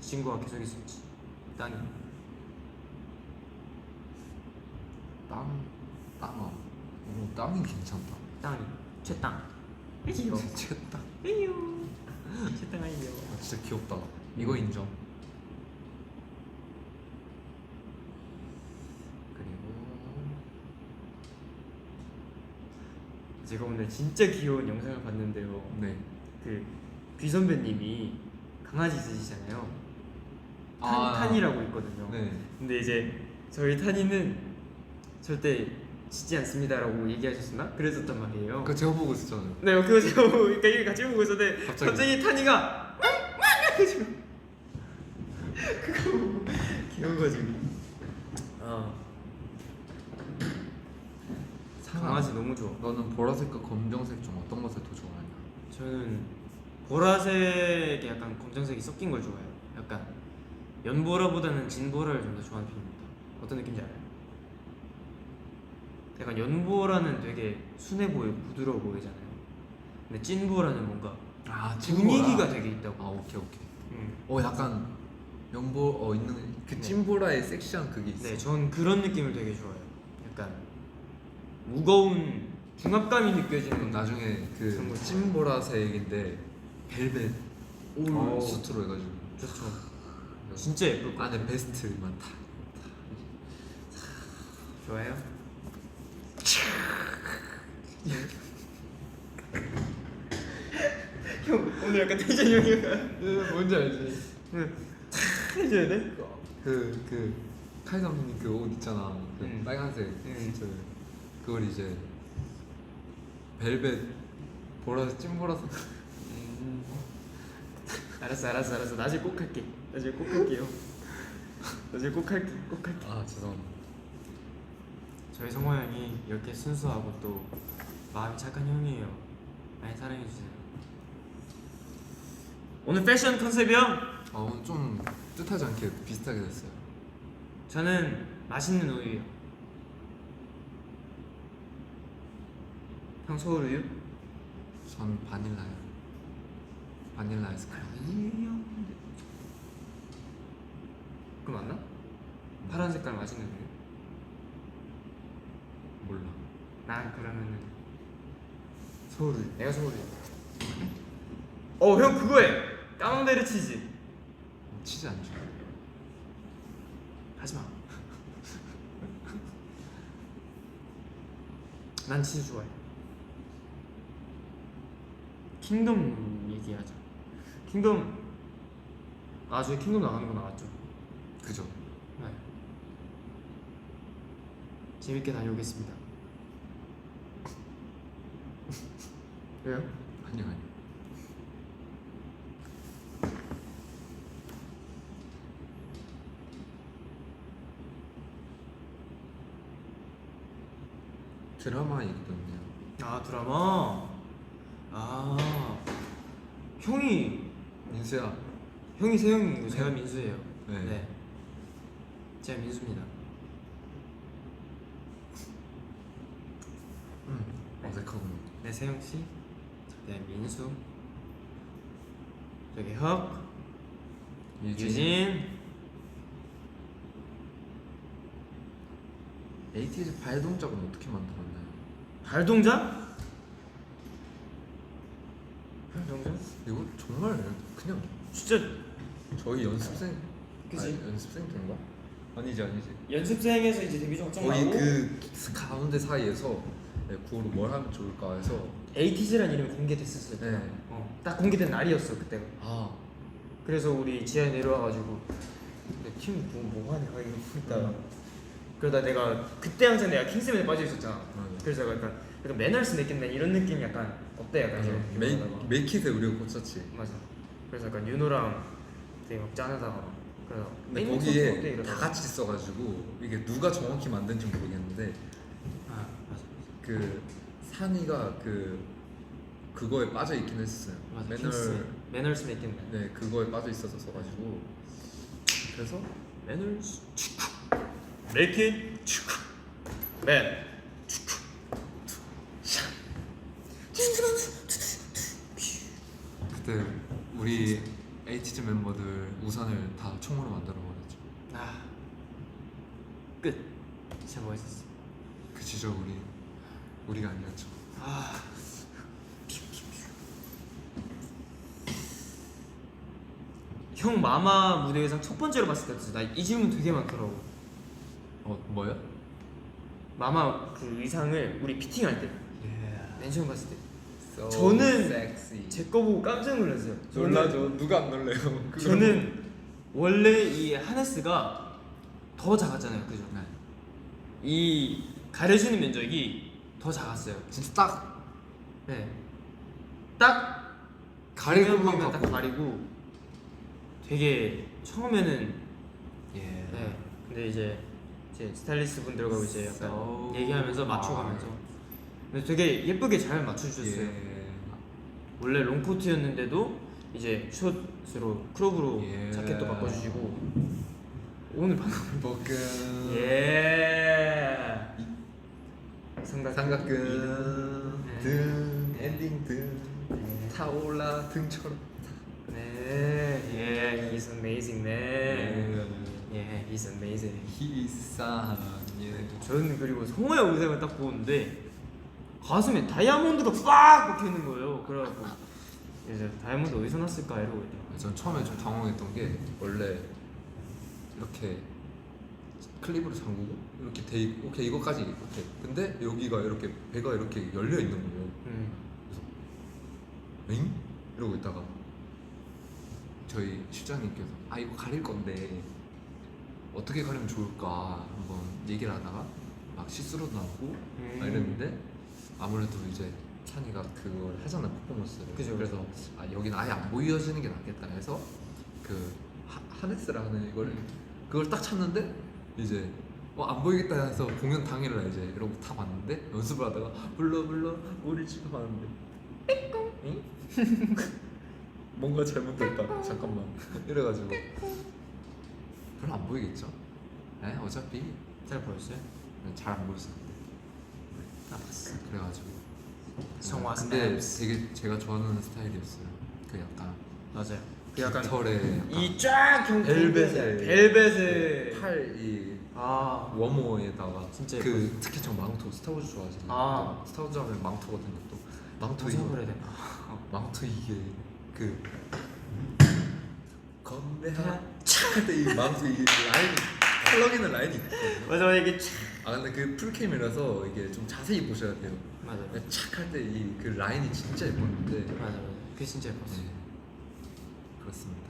친구가 계속 있었지. 땅이. 땅아. 오, 땅이 괜찮다. 땅이. 최땅. 이요. 채땅. 이요. 최땅 아니요. 아, 진짜 귀엽다. 이거 인정. 제가 오늘 진짜 귀여운 영상을 봤는데요. 네. 그 귀선배님이 강아지 있으시잖아요. 아. 탄이라고 있거든요. 네. 근데 이제 저희 탄이는 절대 짖지 않습니다라고 얘기하셨나? 그랬었단 말이에요. 그거 제가 보고 있었잖아요. 네, 그거 제가 그러니까 이게 같이 보고 있었는데 갑자기 탄이가 해가지고 그거 보고 귀여워가지고. 강아지 너무 좋아. 너는 보라색과 검정색 중 어떤 것을 더 좋아하냐? 저는 보라색에 약간 검정색이 섞인 걸 좋아해요. 약간 연보라보다는 진보라를 좀 더 좋아하는 편입니다. 어떤 느낌인지 알아요? 약간 연보라는 되게 순해 보이고 부드러워 보이잖아요. 근데 찐보라는 뭔가 분위기가 되게 있다고. 아, 오케이. 약간 있는 그 네. 찐보라의 섹시한 그게 있어. 네, 전 그런 느낌을 되게 좋아해요. 약간 무거운 중압감이 느껴지는. 그럼 나중에 그런 그 거 찐보라색인데 벨벳 올 수트로 해가지고 좋죠. 진짜 예쁠 것 같아요. 안에 베스트만 다. 좋아요? 형 오늘 약간 텐션이 형이야. 뭔지 알지? 해줘야 돼? 그 카이 감독님 그 옷 있잖아. 그 빨간색 저 그걸 이제 벨벳 보라색 찐보라색. 알았어. 나중에 꼭 할게. 나중에 꼭 할게. 아, 죄송합니다. 저희 성호 형이 이렇게 순수하고 또 마음이 착한 형이에요. 많이 사랑해주세요. 오늘 패션 컨셉이요? 오늘 좀 뜻하지 않게 비슷하게 됐어요. 저는 맛있는 우유요. 형 서울 우유? 전 바닐라요. 바닐라 아이스크림. 우유요? 그거 맞나? 파란 색깔 맛있는 우유? 몰라. 난 그러면은 서울 우유. 내가 서울 우유. 형 그거해. 까망베르 치즈. 치즈 안 좋아. 하지마. 난 치즈 좋아해. 킹덤 얘기하자. 킹덤. 저희 킹덤 나가는 거 나왔죠? 그죠? 네. 재밌게 다녀오겠습니다. 왜요? 아니요. 드라마 있거든요. 드라마. 형이 민수야. 형이 세영이고 제가 네. 민수예요. 네. 제가 민수입니다. 어색하군요. 네, 세영 씨. 네, 민수. 저기 혁. 유진. ATG 발 동작은 어떻게 만들었나요? 발 동작? 발 동작? 이거 정말 그냥 진짜 저희 연습생. 그치? 아니, 연습생 된가? 아니지. 연습생에서 이제 데뷔 정정 거의 나고 그 가운데 사이에서 구호로 뭘 하면 좋을까 해서. ATZ라는 이름이 공개됐었어요. 네. 딱 공개된 날이었어 그때가. 그래서 우리 지하에 내려와가지고 팀 뭐 하냐 이러고 그러다 내가 그때 항상 내가 킹스맨에 빠져 있었잖아. 그래서 약간 매너스 느낀다 이런 느낌 약간 어때 약간 이런 메이킷에 우리가 꽂혔지. 맞아. 그래서 약간 윤호랑 되게 막 짠하다가 그래서 근데 게임 어때 거기에 이러다가. 다 같이 있어가지고 이게 누가 정확히 만든지 모르겠는데 맞아. 그 산이가 그거에 빠져 있긴 했어요. 맞아. 매너스 느낀다. 네, 그거에 빠져 있어서 가지고 그래서 매너스 Make it 맨 그때 우리 에이티즈 멤버들 우산을 다 총으로 만들어 버렸죠. 끝. 진짜 멋있었어. 그 시절 우리가 아니었죠. 형 마마 무대 의상 첫 번째로 봤을 때 나 이 질문 되게 많더라고. 뭐요? 마마 그 의상을 우리 피팅할 때 Yeah. 맨 처음 봤을 때 So 저는 sexy. 제 거 보고 깜짝 놀랐어요. 놀라죠. 누가 안 놀래요? 저는 원래 이 하네스가 더 작았잖아요, 그죠? 네. 이 가려주는 면적이 더 작았어요. 진짜 딱 네, 딱 가릴 것만 보이면 딱 갖고. 가리고 되게 처음에는 예. 네, 근데 이제 스타일리스트 분들과 이제 약간 So 얘기하면서 맞춰가면서 근데 되게 예쁘게 잘 맞춰주셨어요. 예. 원래 롱코트였는데도 이제 숏으로 크롭으로 예. 자켓도 바꿔주시고 오늘 방금 볶음. 예 삼각근 네. 등 엔딩 등 네. 타올라 등처럼. 네, yeah, he's amazing man. Yeah, he's amazing. 희상. 예. 저는 그리고 성호의 의상을 딱 보는데 가슴에 다이아몬드가 빡 박혀 있는 거예요. 그래갖고 이제 다이아몬드 어디서 났을까 이러고 있다가 전 처음에 좀 당황했던 게 원래 이렇게 클립으로 잠그고 이렇게 돼 있고 오케이 이거까지 오케이 근데 여기가 이렇게 배가 이렇게 열려 있는 거예요. 그래서 엥? 이러고 있다가 저희 실장님께서 이거 가릴 건데 어떻게 가리면 좋을까 한번 얘기를 하다가 막 시스루도 나오고 막 이랬는데 아무래도 이제 찬이가 그걸 하잖아 퍼포먼스를. 그죠. 그래서 여기는 아예 안 보여지는 게 낫겠다 해서 그 하네스라는 이걸 그걸 딱 찾는데 이제 안 보이겠다 해서 공연 당일날 이제 이러고 다 봤는데 연습을 하다가 불러 우리 집에 가는데 응? 뭔가 잘못됐다 잠깐만 이래가지고 별로 안 보이겠죠? 네 어차피 잘 보였어요? 잘 안 보였어요. 나 봤어. 그래가지고 성화 근데 스냅스. 되게 제가 좋아하는 스타일이었어요. 그 약간 맞아요. 그 약간 깃털에 이쫙 벨벳에 벨벳에 팔이 아 워머에다가 진짜 그 특히 저 망토 스타워즈 좋아하잖아요. 스타워즈 하면 망토거든요. 또 망토 무슨 이거 그래야 되나? 망토 이게 그 건배하 차때 이 망토 이게 라인이 펄럭이는 라인이 있거든요. 맞아 이게 근데 그 풀캠이라서 이게 좀 자세히 보셔야 돼요. 맞아 착할 때 이 그 라인이 진짜 예뻤는데 맞아 그게 진짜 예뻤어. 네 그렇습니다.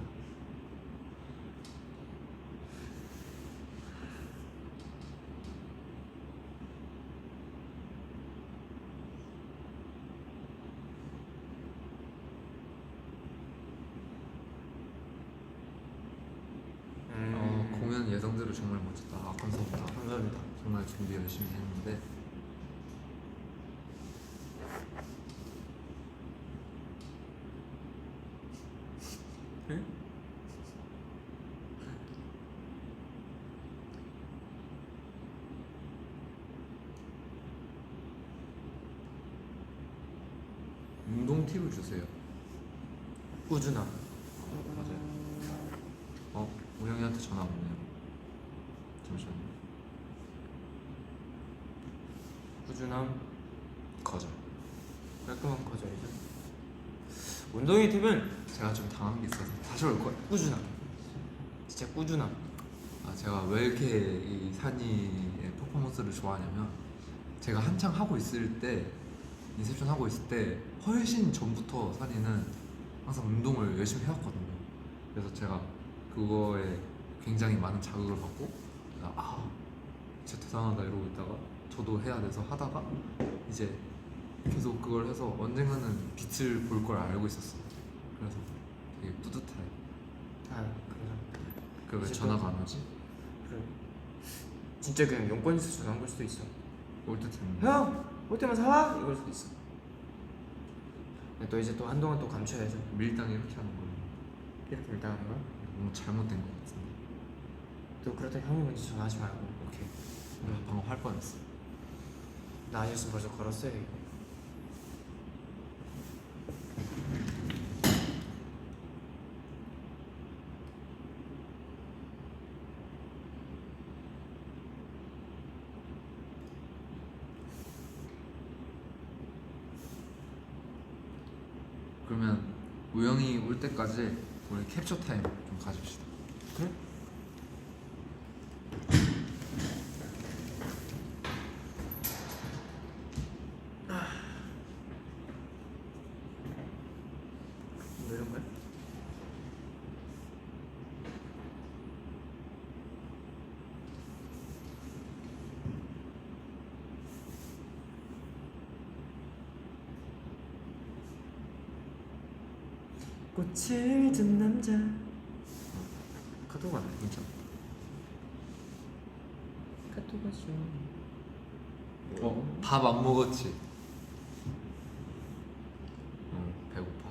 공연 예정대로 정말 멋졌다. 감사합니다. 감사합니다. 정말 준비 열심히 했는데 응? 운동 팁을 주세요. 꾸준함. 맞아요. 우영이한테 전화 왔네요. 잠시만요. 꾸준함. 거절. 깔끔한 거절이죠. 운동의 팁은 제가 좀 당한 게 있어서 다시 올 거예요. 꾸준함. 진짜 꾸준함. 제가 왜 이렇게 이 산이의 퍼포먼스를 좋아하냐면 제가 한창 하고 있을 때 인셉션 하고 있을 때 훨씬 전부터 산이는 항상 운동을 열심히 해왔거든요. 그래서 제가 그거에 굉장히 많은 자극을 받고 진짜 대단하다 이러고 있다가 저도 해야 돼서 하다가 이제 계속 그걸 해서 언젠가는 빛을 볼 걸 알고 있었어요. 그래서 되게 뿌듯해. 감사합니다. 그 왜 이제 전화가 안 오지? 그래. 진짜 그냥 용건 있어서 전화한 걸 수도 있어. 올 때 됐는데. 형! 올 때만 사와? 이걸 수도 있어. 근데 또 이제 또 한동안 또 감춰야죠. 밀당 이렇게 하는 거예요. 이렇게 밀당하는 거야? 너무 잘못된 것 같은데. 또 그렇다 형이 먼저 전화하지 말고. 오케이. 방금 할 뻔했어. 나 아니었으면 벌써 걸었어요 이거. 그러면 우영이 올 때까지 우리 캡처 타임 좀 가집시다. 그래? 뭐 이런 거야? 꽃을 든 남자. 카톡 안 해. 괜찮아. 카톡 왔어. 밥 안 먹었지? 배고파.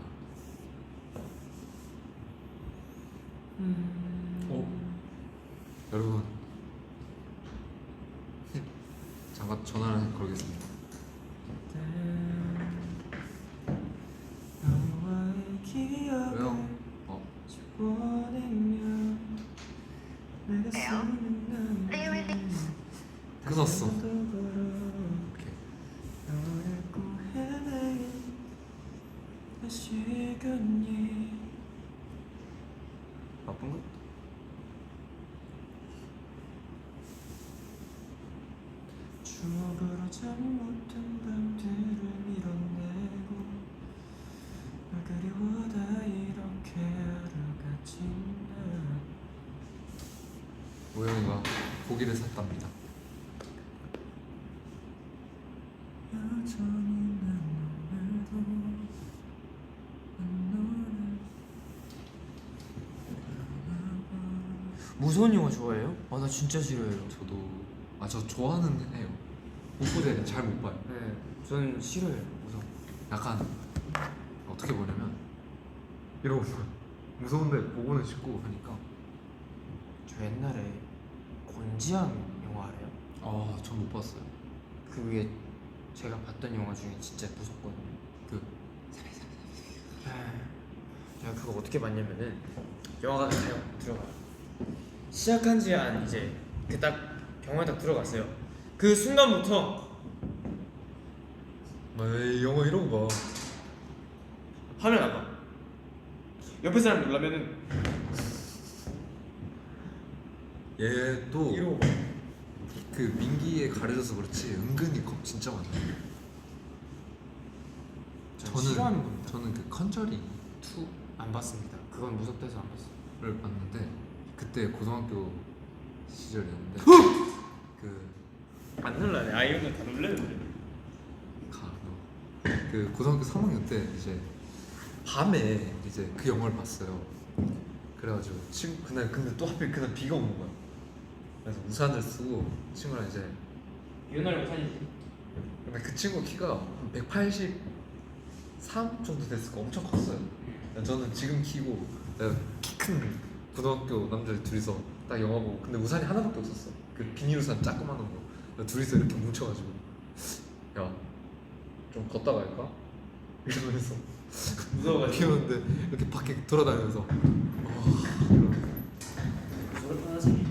여러분 잠깐 전화를 걸겠습니다. 왜요? 끊었어. 오케이. 바쁜 거? 추억으로 잠 못든 밤들을 밀어내고 널 그리워다 이렇게 하루가 지나. 우영이가 고기를 샀답니다. 여전히 난 오늘도 너를. 무서운 영화 좋아해요? 아 나 진짜 싫어해요. 저도 저 좋아는 해요. 못 보세요. 잘 못 봐요. 네, 저는 싫어요. 무서워. 약간 어떻게 보냐면 이러고 무서운데 보고는 싶고 하니까. 저 옛날에 곤지암 영화 알아요? 전 못 봤어요. 그게 제가 봤던 영화 중에 진짜 무섭거든요. 그 제가 그거 어떻게 봤냐면은 영화관 가요. 들어가요. 시작한 지 한 이제 그 딱 병원에 딱 들어갔어요. 그 순간부터 왜 영화 이런 거 봐. 화면 안 봐. 옆에 사람 놀라면은 얘도 이러고 봐. 그 민기에 가려져서 그렇지 은근히 겁 진짜 많아요. 싫어하는 겁니다. 저는 그 컨저링 2 안 봤습니다. 그건 무섭다해서 안 봤어요. 2를 봤는데 그때 고등학교 시절이었는데 안 놀라네. 아이언은 다 놀래는데. 그 고등학교 3학년 때 이제 밤에 이제 그 영화를 봤어요. 그래가지고 그날 근데 또 하필 그날 비가 오는 거야. 그래서 우산을 쓰고 친구랑 이제 이혼하려 못하니지. 근데 그 친구 키가 183 정도 됐을까. 엄청 컸어요. 저는 지금 키고 키 큰 고등학교 남자들 둘이서 딱 영화 보고 근데 우산이 하나밖에 없었어. 그 비닐 우산 조그만한 거. 둘이서 이렇게 뭉쳐가지고 야 좀 걷다 갈까? 이러면서 무서워가지고. 비 오는데 이렇게 밖에 돌아다니면서 저럴 뻔하지.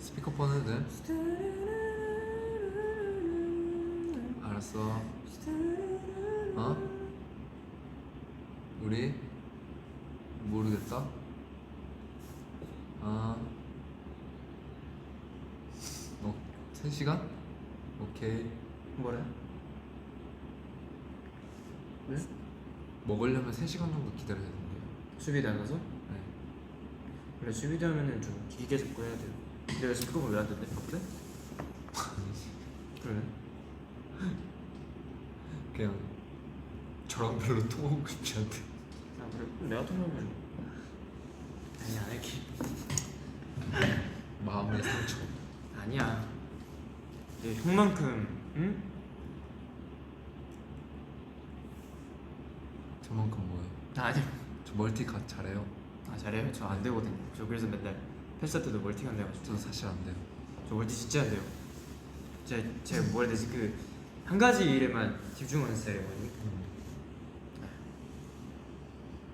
스피커폰 해도 돼? 알았어. 우리 모르겠다. 3시간? 오케이. 뭐래? 왜? 먹으려면 3시간 정도 기다려야 된대요. 수비대 안 가서? 네. 원래 수비대 하면은 좀 길게 잡고 해야 돼요. 내가 스피커폰 왜안 된대? 그래? 그래? 그냥 저랑 별로 통하고 싶지 않대. 아 그래? 그럼 내가 통화하면 아니 안 할게. 마음의 상처. 아니야. 얘 형만큼 응? 저만큼 뭐예요? 아니요. 저 멀티컷 잘해요. 아 잘해요? 저 안 되거든요. 저 그래서 맨날 헬스 때도 멀티가 안 돼가지고. 저 사실 안 돼요. 저 멀티 진짜 안 돼요. 제가 뭐라 해야 되지? 그 한 가지 일에만 집중하는 스타일이거든요.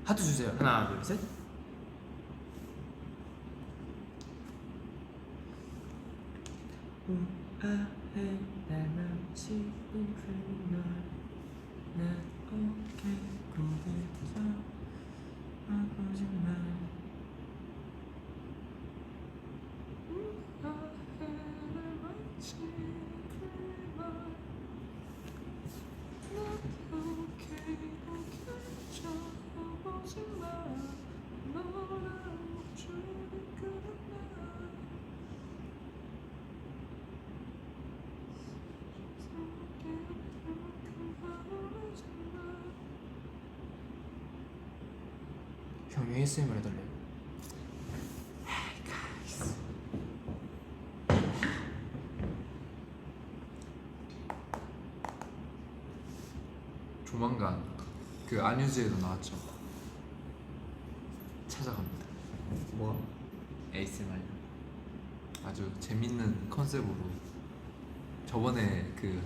하트 주세요. 하나, 둘, 셋. 우아해 날 맘치는 그날 내 어깨 고개져 거짓말 우아해 날 맘치는 그날 내 어깨 고개져 거짓말 너를 멈추는 그날 형 ASMR 해달래요. 조만간 그 안유즈에도 나왔죠. 찾아갑니다. 뭐? ASMR. 아주 재밌는 컨셉으로 저번에 그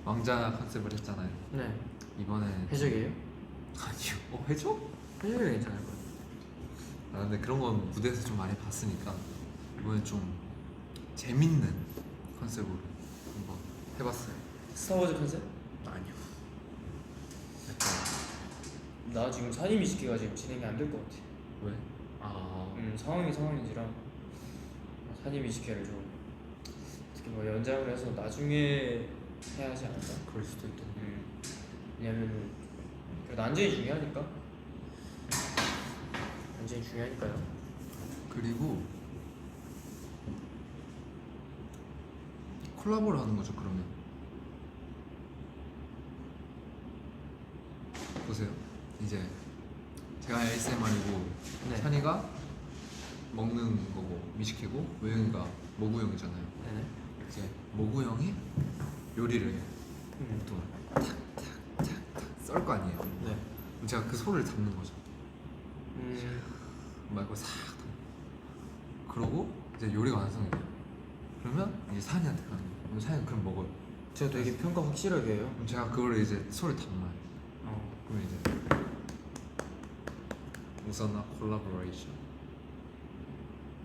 왕자 컨셉을 했잖아요. 네. 이번에 해적이에요? 아니요. 해적? 해적이 괜찮을 것 같아요. 아 근데 그런 건 무대에서 좀 많이 봤으니까 이번에 좀 재밌는 컨셉으로 한번 해봤어요. 스타워즈 컨셉? 아니요. 나 지금 사이미 시키가 지금 진행이 안 될 것 같아. 왜? 아 상황인지라 사이미 시키를 좀 어떻게 뭐 연장을 해서 나중에 해야 하지 않을까? 그럴 수도 있겠네. 왜냐면 그래도 안전이 중요하니까. 안전이 중요하니까요. 그리고 콜라보를 하는 거죠 그러면. 보세요. 이제 제가 ASMR이고 네. 찬이가 먹는 거고 미식이고 외영이가 모구 형이잖아요. 네네. 이제 모구 형이 요리를 해요. 또 탁탁탁탁 썰 거 아니에요. 네. 그럼 제가 그 소를 담는 거죠. 음. 말고 싹 그러고 이제 요리가 완성이 돼요. 그러면 이제 사연이한테 가는 거예요. 그럼 사연이 그럼 먹어요. 제가 되게 평가 확실하게 해요. 그럼 제가 그걸 이제 소를 담아요. 그럼 이제 우선나 콜라보레이션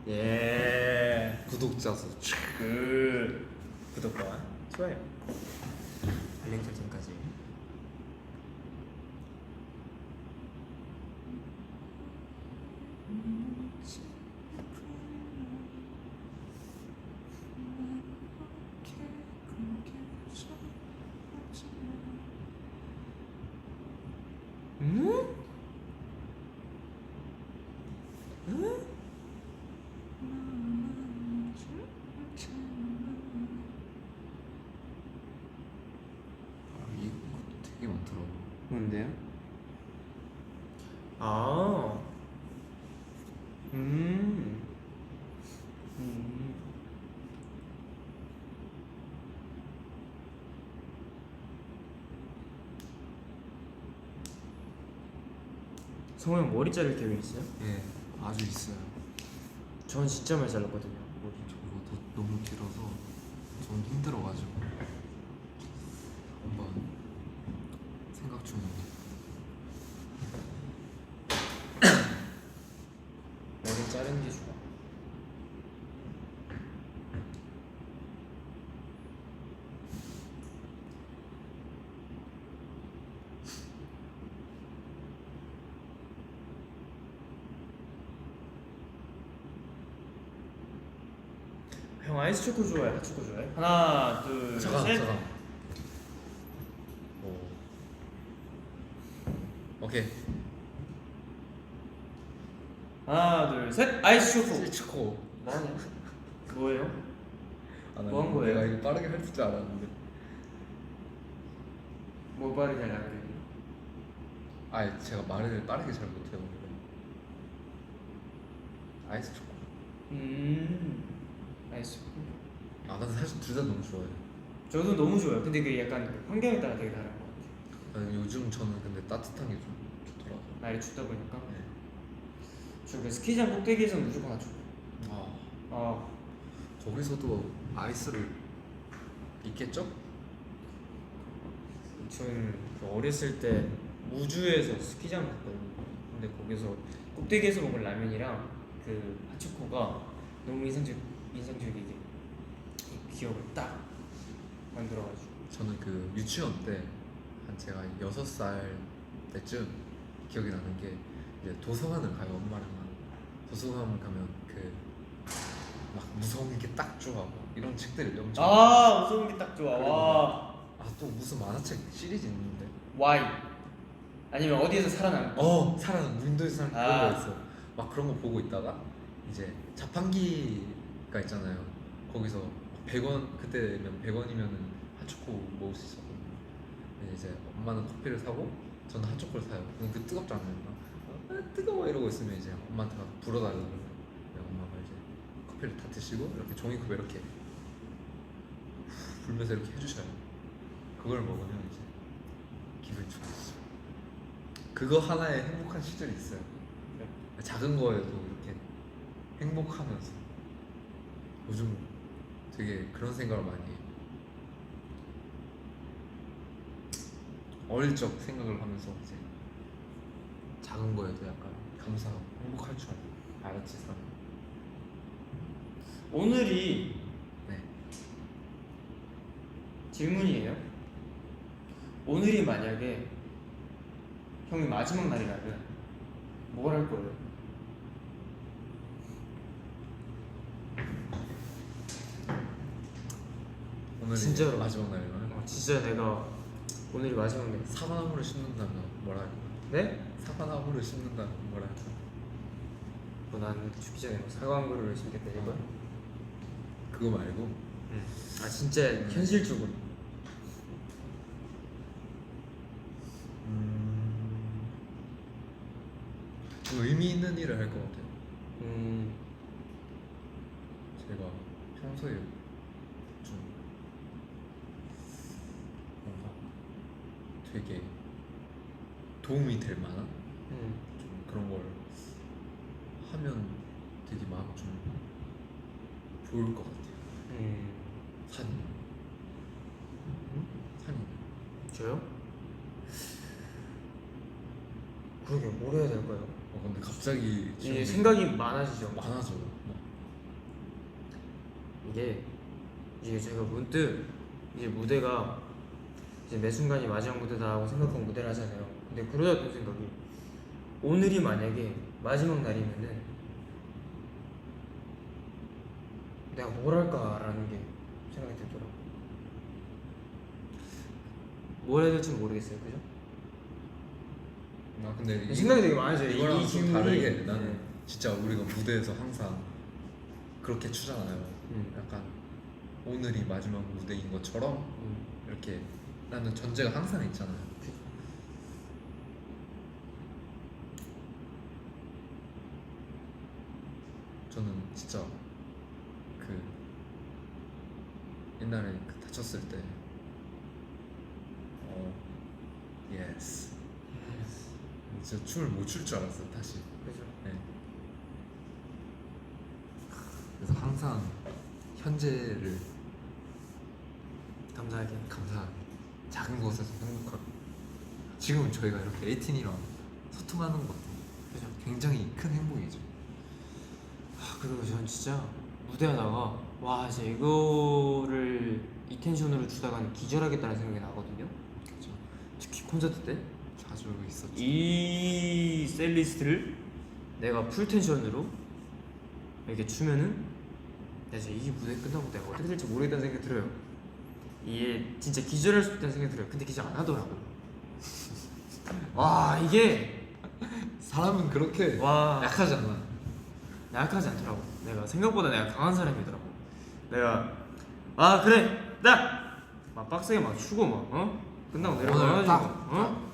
예. 구독자 수 구독과 좋아요. 알림 설정까지. 응? 응? 이거 되게 많더라고. 뭔데요? 아. 음. 음. 성호 형 머리 자를 계획 있어요? 예, 아주 있어요. 전 진짜 많이 잘랐거든요. 머리. 저도 너무 길어서 좀 힘들어가지고 한번 생각 중입니다. 머리 자른 게 좋아. 형 아이스 초코 좋아해? 핫 초코 좋아해? 하나, 둘, 셋. 오케이. 하나, 둘, 셋. 아이스 초코. 치코. 뭐하냐? 뭐예요? 아, 뭐한 거예요? 내가 이거 빠르게 할 줄 알았는데. 뭐 빠르게 하려고 아, 제가 말을 빠르게 잘 못해요. 아이스 초코. 아이스 초코. 아, 나도 사실 둘 다 너무 좋아해요. 저도 너무 좋아요. 근데 그게 약간 그 환경에 따라 되게 다른 것 같아요. 아니, 요즘 저는 근데 따뜻한 게 좀 좋더라고요. 날이 춥다 보니까. 네. 저 그 스키장 꼭대기에서 무조건 핫 초코. 거기서도 아이스를 있겠죠? 저는 그 어렸을 때 우주에서 스키장 갔거든요. 근데 거기서 꼭대기에서 먹은 라면이랑 그 핫초코가 너무 인상적이게 이 기억을 딱 만들어가지고. 저는 그 유치원 때 한 제가 6살 때쯤 기억이 나는 게 이제 도서관을 가요 엄마랑. 도서관 가면 그 막 무서운 게 딱 좋아 막 이런 책들을 엄청 아 무서운 게 딱 좋아. 와. 또 무슨 만화책 시리즈 있는데 Y 아니면 어디에서 살아남고. 살아난 무인도에서 사는 아. 그런 거 있어. 막 그런 거 보고 있다가 이제 자판기가 있잖아요. 거기서 100원 그때면 100원이면은 핫초코 먹을 수 있었거든요. 근데 이제 엄마는 커피를 사고 저는 핫초코를 사요. 그럼 그 뜨겁잖아요. 막, 뜨거워 이러고 있으면 이제 엄마한테 막 불어달라고 그래요. 엄마가 이제 커피를 다 드시고 이렇게 종이컵에 이렇게 불면서 이렇게 해주셔요. 그걸 먹으면 이제 기분이 좋았어요. 그거 하나에 행복한 시절이 있어요. 작은 거에도 이렇게 행복하면서 요즘 되게 그런 생각을 많이 해요. 어릴 적 생각을 하면서 이제 작은 거에도 약간 감사하고 행복할 줄 알았지 사람. 오늘이 네. 질문이에요. 오늘이 만약에 형이 마지막 날이라면 뭘 할 거예요? 오늘이 진짜로? 마지막 날이면 진짜 내가 오늘이 마지막 날. 사과나무를 심는다면 뭐라 할 거야? 네? 사과나무를 심는다면 뭐라 할 거야? 난 죽기 전에 뭐 사과 한 그루를 심겠다 이거야? 그거 말고 아 진짜 현실적으로. 좀 의미 있는 일을 할 것 같아요. 음. 제가 평소에 좀 뭔가 되게 도움이 될 만한 좀 그런 걸 하면 되게 마음 좀 좋을 것 같아요. 산이 산이 저요? 그러게 뭘 해야 될까요? 근데 갑자기 이게 생각이 많아지죠. 많아져. 이게 제가 문득 이제 무대가 이제 매 순간이 마지막 무대다 하고 생각하고 무대를 하잖아요. 근데 그러다 든 생각이 오늘이 만약에 마지막 날이면은 내가 뭘 할까라는 게 생각이 들더라고. 뭘 해야 될지 모르겠어요, 그죠? 근데 생각이 되게 많아져요. 이거랑 이 좀 질문이. 다르게 나는 네. 진짜 우리가 무대에서 항상 그렇게 추잖아요. 약간 오늘이 마지막 무대인 것처럼 이렇게 나는 전제가 항상 있잖아요. 저는 진짜 그 옛날에 그 다쳤을 때 예스 진짜 춤을 못 출 줄 알았어요 다시. 그죠. 네. 그래서 항상 현재를 감사하게. 작은 것에서 행복하게. 지금 저희가 이렇게 에이틴이랑 소통하는 것도 그죠. 굉장히 큰 행복이죠. 그리고 전 진짜 무대하다가 와 진짜 이거를 이 텐션으로 주다가는 기절하겠다는 생각이 나거든요. 그렇죠. 특히 콘서트 때 자주 있었죠. 이 셀리스트를 내가 풀 텐션으로 이렇게 추면은 진짜 이 무대 끝나고 내가 어떻게 될지 모르겠다는 생각이 들어요. 이게 진짜 기절할 수 있다는 생각이 들어요. 근데 기절 안 하더라고. 와 이게 사람은 그렇게 와 약하지 않아. 약하지 않더라고. 내가 생각보다 내가 강한 사람이더라고. 내가 그래 막 빡세게 막 추고 막 끝나고 내려가가지고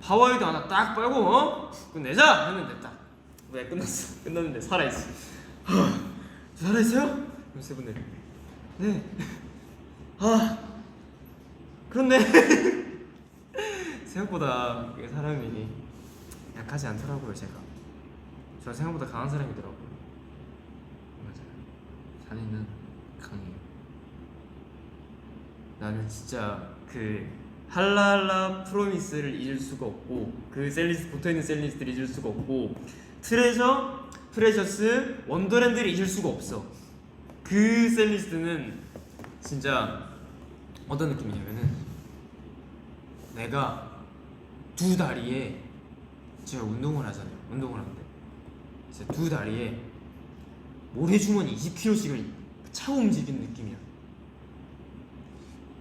하와이도 하나 딱 빨고 끝내자 했는데 딱 왜 끝났는데 살아있어. 살아있어요? 그럼 세 분들 네. 그렇네. 생각보다 이게 사람이 약하지 않더라고요. 저 생각보다 강한 사람이더라고요. 맞아요. 산이는 강해요. 나는 진짜 그 할라할라 프로미스를 잊을 수가 없고 그 셀리스 붙어있는 셀리스트를 잊을 수가 없고 트레저 프레셔스 원더랜드를 잊을 수가 없어. 그 셀리스트는 진짜 어떤 느낌이냐면은 내가 두 다리에 제가 운동을 하잖아요. 운동을 하는데 진짜 두 다리에 모래주머니 20kg씩을 차고 움직이는 느낌이야.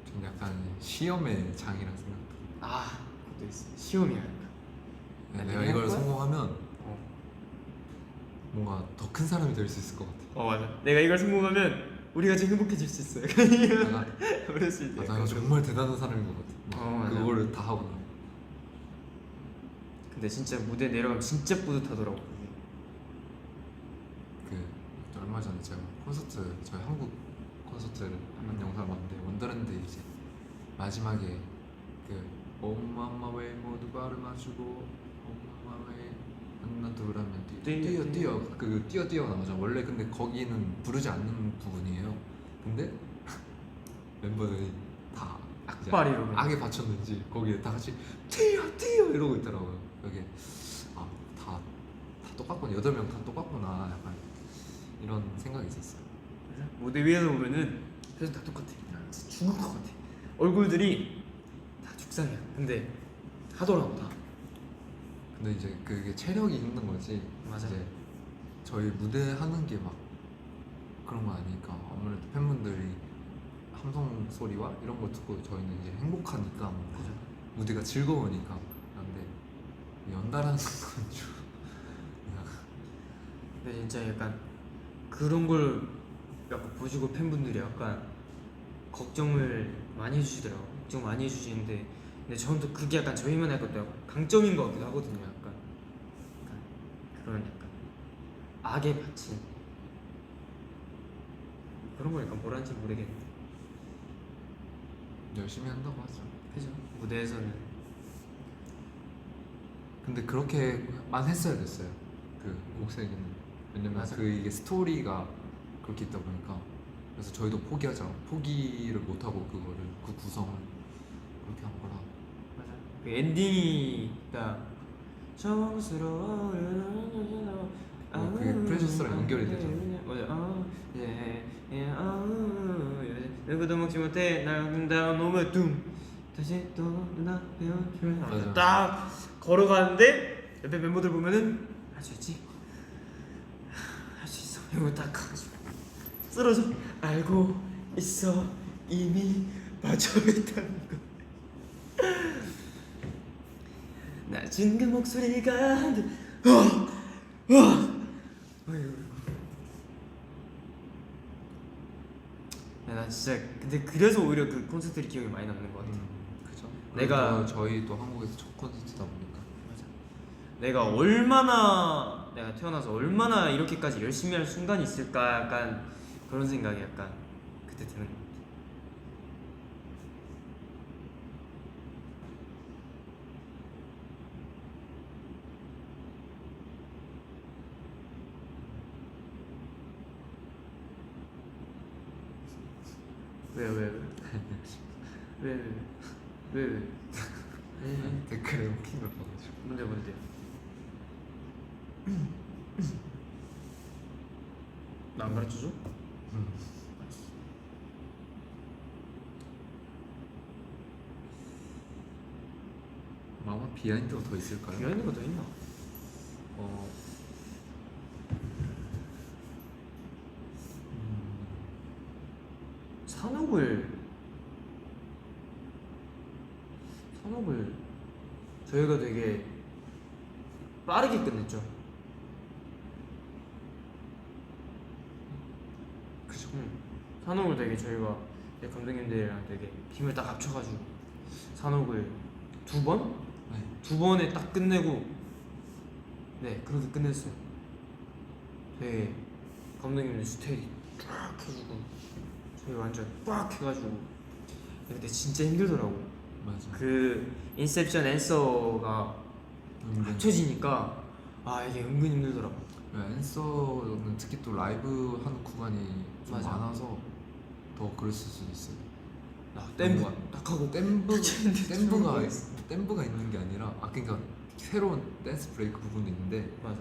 좀 약간 시험의 장이라 생각. 아, 그것도 있어. 시험이야. 네, 아니, 내가 할 이걸 거야? 성공하면 뭔가 더 큰 사람이 될 수 있을 것 같아. 맞아. 내가 이걸 성공하면 우리가 좀 행복해질 수 있어요. 내가 그럴 수 있대. 나 정말 대단한 사람인 것 같아. 맞아. 그거를 다 하고 나. 근데 진짜 무대 내려가면 진짜 뿌듯하더라고. 그 얼마 전에 제가 콘서트 저희 한국 콘서트를 한 영상을 봤는데 원더랜드 이제 마지막에 그 엄마마 왜 모두 발을 맞추고 엄마마 왜 하나 둘 하면 뛰어 그 뛰어 나오죠. 원래 근데 거기는 부르지 않는 부분이에요. 근데 멤버들이 다 악발이 이러고 악에 받쳤는지 거기에 다 같이 뛰어 이러고 있더라고요. 여기 다 똑같구나. 8명 다 똑같구나. 약간 이런 생각이 있었어요. 무대 위에서 보면은 표정 다 똑같아. 진짜 죽을 것 같아. 얼굴들이 다 죽상이야. 근데 하더라고 다. 근데 이제 그게 체력이 있는 거지. 맞아. 이제 저희 무대 하는 게 막 그런 거 아니니까 아무래도 팬분들이 함성 소리와 이런 걸 듣고 저희는 이제 행복하니까 맞아. 무대가 즐거우니까. 그런데 연달아는 건 좀 근데 진짜 약간 그런 걸 약간 보시고 팬분들이 약간 걱정을 많이 해주시더라고. 걱정 많이 해주시는데 근데 저는 또 그게 약간 저희만의 것도 약간 강점인 것 같기도 하거든요. 약간 그런 약간 악에 받친 그런 걸 약간 뭐라는지 모르겠는데 열심히 한다고 하죠. 그죠? 무대에서는 근데 그렇게만 했어야 됐어요. 그 옥색이는. 왜냐면 맞아. 그 이게 스토리가 그렇게 있다 보니까 그래서 저희도 포기를 못 하고 그거를 그 구성을 그렇게 한 거라. 맞아. 그 엔딩이가 정스러워 그게 프레셔스랑 연결이 되죠. 맞아. 누구도 먹지 못해 날 둔다 놓으면 뚱 다시 또 눈앞에 맞아. 딱 걸어가는데 옆에 멤버들 보면은 할 수 있지? 할 수 있어 이러고 딱 가가지고 쓰러져 알고 있어 이미 빠져있다는 거 낮은 그 목소리가 나 진짜 근데 그래서 오히려 그 콘서트들이 기억에 많이 남는 것 같아. 그죠? 내가- 저희 또 한국에서 첫 콘서트다 보니까 맞아. 내가 태어나서 얼마나 이렇게까지 열심히 할 순간이 있을까 약간 그런 생각이 약간 그때 드는 것 같아. 왜? 댓글에 웃긴 걸 봐가지고. 뭔데? 나 안 가르쳐줘? 아마 비하인드가 더 있을까요? 비하인드가 더 있나? 산옥을 저희가 되게 빠르게 끝냈죠. 그죠? 산옥을 되게 저희가 감독님들이랑 되게 힘을 딱 합쳐가지고 산옥을 두 번에 딱 끝내고 그렇게 끝냈어요. 되게 감독님들 스테이 쫙 해주고 저희 완전 꽉 해가지고 근데 진짜 힘들더라고. 맞아. 그 인셉션 앤서가 합쳐지니까 이게 은근 힘들더라고. 앤서는 특히 또 라이브 하는 구간이 좀 맞아. 많아서 더 그랬을 수도 있어요. 댐브 뭔가 딱 하고 댐브가 있는 게 아니라 그러니까 새로운 댄스 브레이크 부분도 있는데 맞아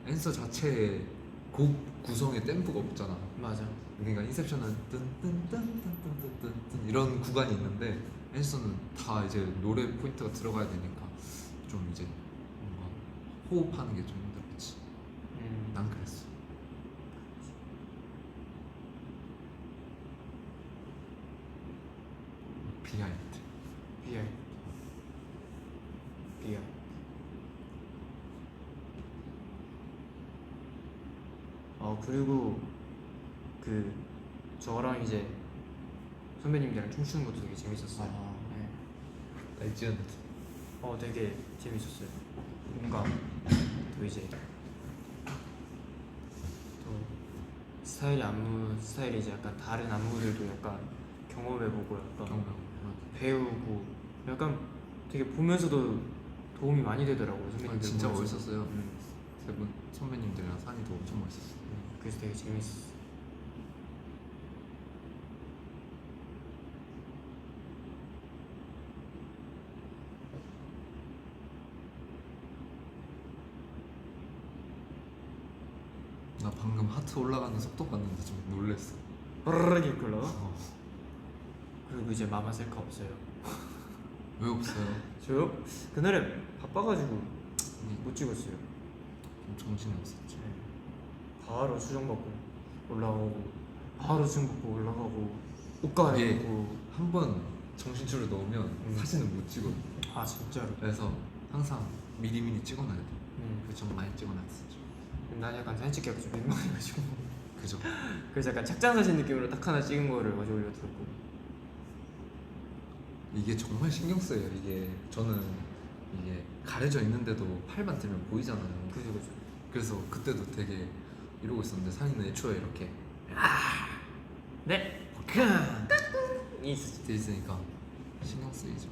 앤서 자체의 곡 구성에 댐브가 없잖아. 맞아 그러니까 인셉션은 뜬뜬뜬뜬뜬뜬뜬 이런 구간이 있는데 앤서는 다 이제 노래 포인트가 들어가야 되니까 좀 이제 뭔가 호흡하는 게 좀 힘들었지. 난 그랬어. 비하인드. 비하인드 그리고 그 저랑 이제 선배님들이랑 춤추는 것도 되게 재밌었어요. 네. 레전드. 되게 재밌었어요. 뭔가 또 이제 또 스타일이 이제 약간 다른 안무들도 약간 경험해보고 약간 배우고 약간 되게 보면서도 도움이 많이 되더라고요. 선배님들 진짜 보면서. 멋있었어요. 세 분 선배님들이랑 산이도 엄청 멋있었어. 그래서 되게 재밌었어. 나 방금 하트 올라가는 속도 봤는데 좀 놀랬어. 빠르르 이렇게 올라가. 그리고 이제 마마 셀카 없어요. 왜 없어요? 저요? 그날에 바빠가지고 못 찍었어요. 좀 정신이 없었지. 바로 수정받고 올라오고 바로 수정받고 올라가고 옷 갈아입고. 한 번 정신줄을 넣으면 사진을 못 찍어. 아 진짜로? 그래서 항상 미리미리 찍어놔야 돼. 그래서 좀 많이 찍어놨었죠. 난 약간 사진 찍기가 좀 민망해가지고 그죠? 그래서 약간 착장 사진 느낌으로 딱 하나 찍은 거를 어제 올려두고. 이게 정말 신경 써요. 이게 저는 이게 가려져 있는데도 팔만 들면 보이잖아요. 그죠. 그래서 그때도 되게 이러고 있었는데 산이는 애초에 이렇게 네. 돼 있으니까 신경 쓰이죠.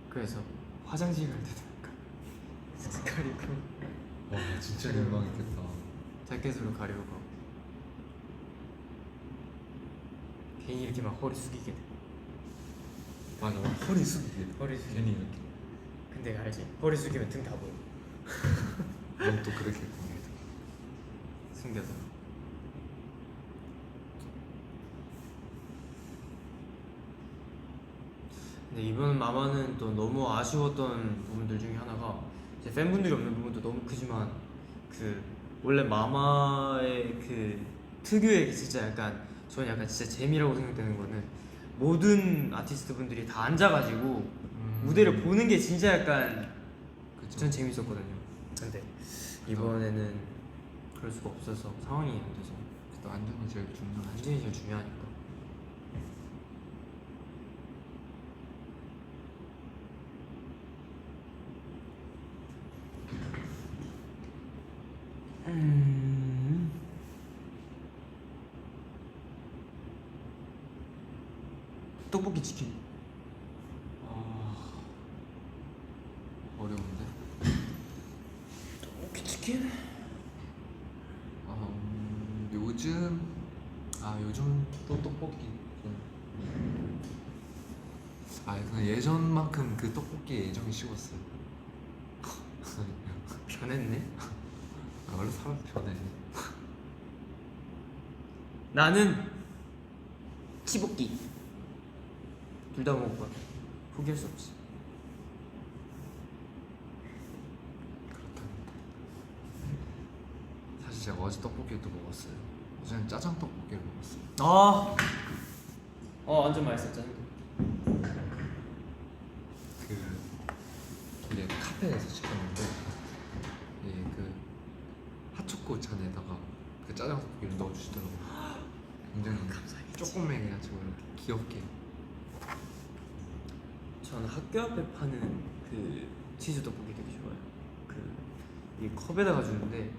그래서 화장실 갈 때도 약간 슥슥 가리고 와 진짜 민망했겠다. 자켓으로 가리고 괜히 이렇게 막 허리 숙이게 돼. 맞아, 허리 숙이게. 허리 숙이게. 괜히 이렇게. 근데 알지? 허리 숙이면 등 다 보여. 넌 또 그렇게 보내. 숨겨서. 근데 이번 마마는 또 너무 아쉬웠던 부분들 중에 하나가 이제 팬분들이 없는 부분도 너무 크지만 그 원래 마마의 그 특유의 진짜 약간 저는 약간 진짜 재미라고 생각되는 거는 모든 아티스트 분들이 다 앉아가지고 무대를 보는 게 진짜 약간 전 재밌었거든요. 근데 이번에는 그럴 수가 없어서 상황이 안 돼서 또 안전이 제일 중요하죠. 안전이 제일 중요하니까. 떡볶이 치킨. 어려운데? 떡볶이 치킨? 요즘 또 떡볶이 그냥 예전만큼 그 떡볶이에 애정이 식었어요. 변했네. 원래 사람 변해. 나는 치볶이 둘 다 먹을 거야. 포기할 수 없지. 그렇답니다. 사실 제가 어제 떡볶이를 또 먹었어요. 어제는 짜장 떡볶이를 먹었어요. 완전 맛있었잖아. 이게 카페에서 시켰는데 그 핫초코 잔에다가 그 짜장 떡볶이를 넣어주시더라고요. 굉장히 조그맣게 해가지고 이렇게 귀엽게. 저는 학교 앞에 파는 그 치즈 떡볶이 되게 좋아요. 이 컵에다가 주는데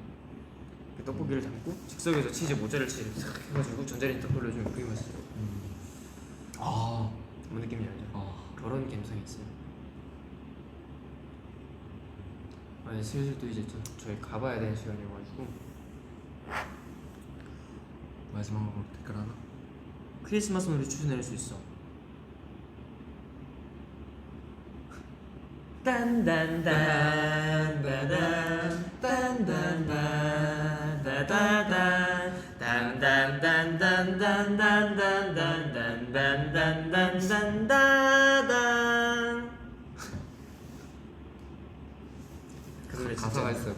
그 떡볶이를 담고 즉석에서 치즈 모짜렐라 치즈를 싹 해가지고 전자레인지 딱 돌려주면 그게 맛있어요. 뭔 느낌인지 알죠? 그런 감성이 있어요. 슬슬 또 이제 저희 가봐야 되는 시간이어가지고 마지막으로 댓글 하나. 크리스마스 노래 추천해줄 수 있어. 딴딴딴 딴딴딴 따다단 딴딴딴딴딴딴딴딴딴딴딴딴딴딴. 그 노래 진짜 가사가 있어요.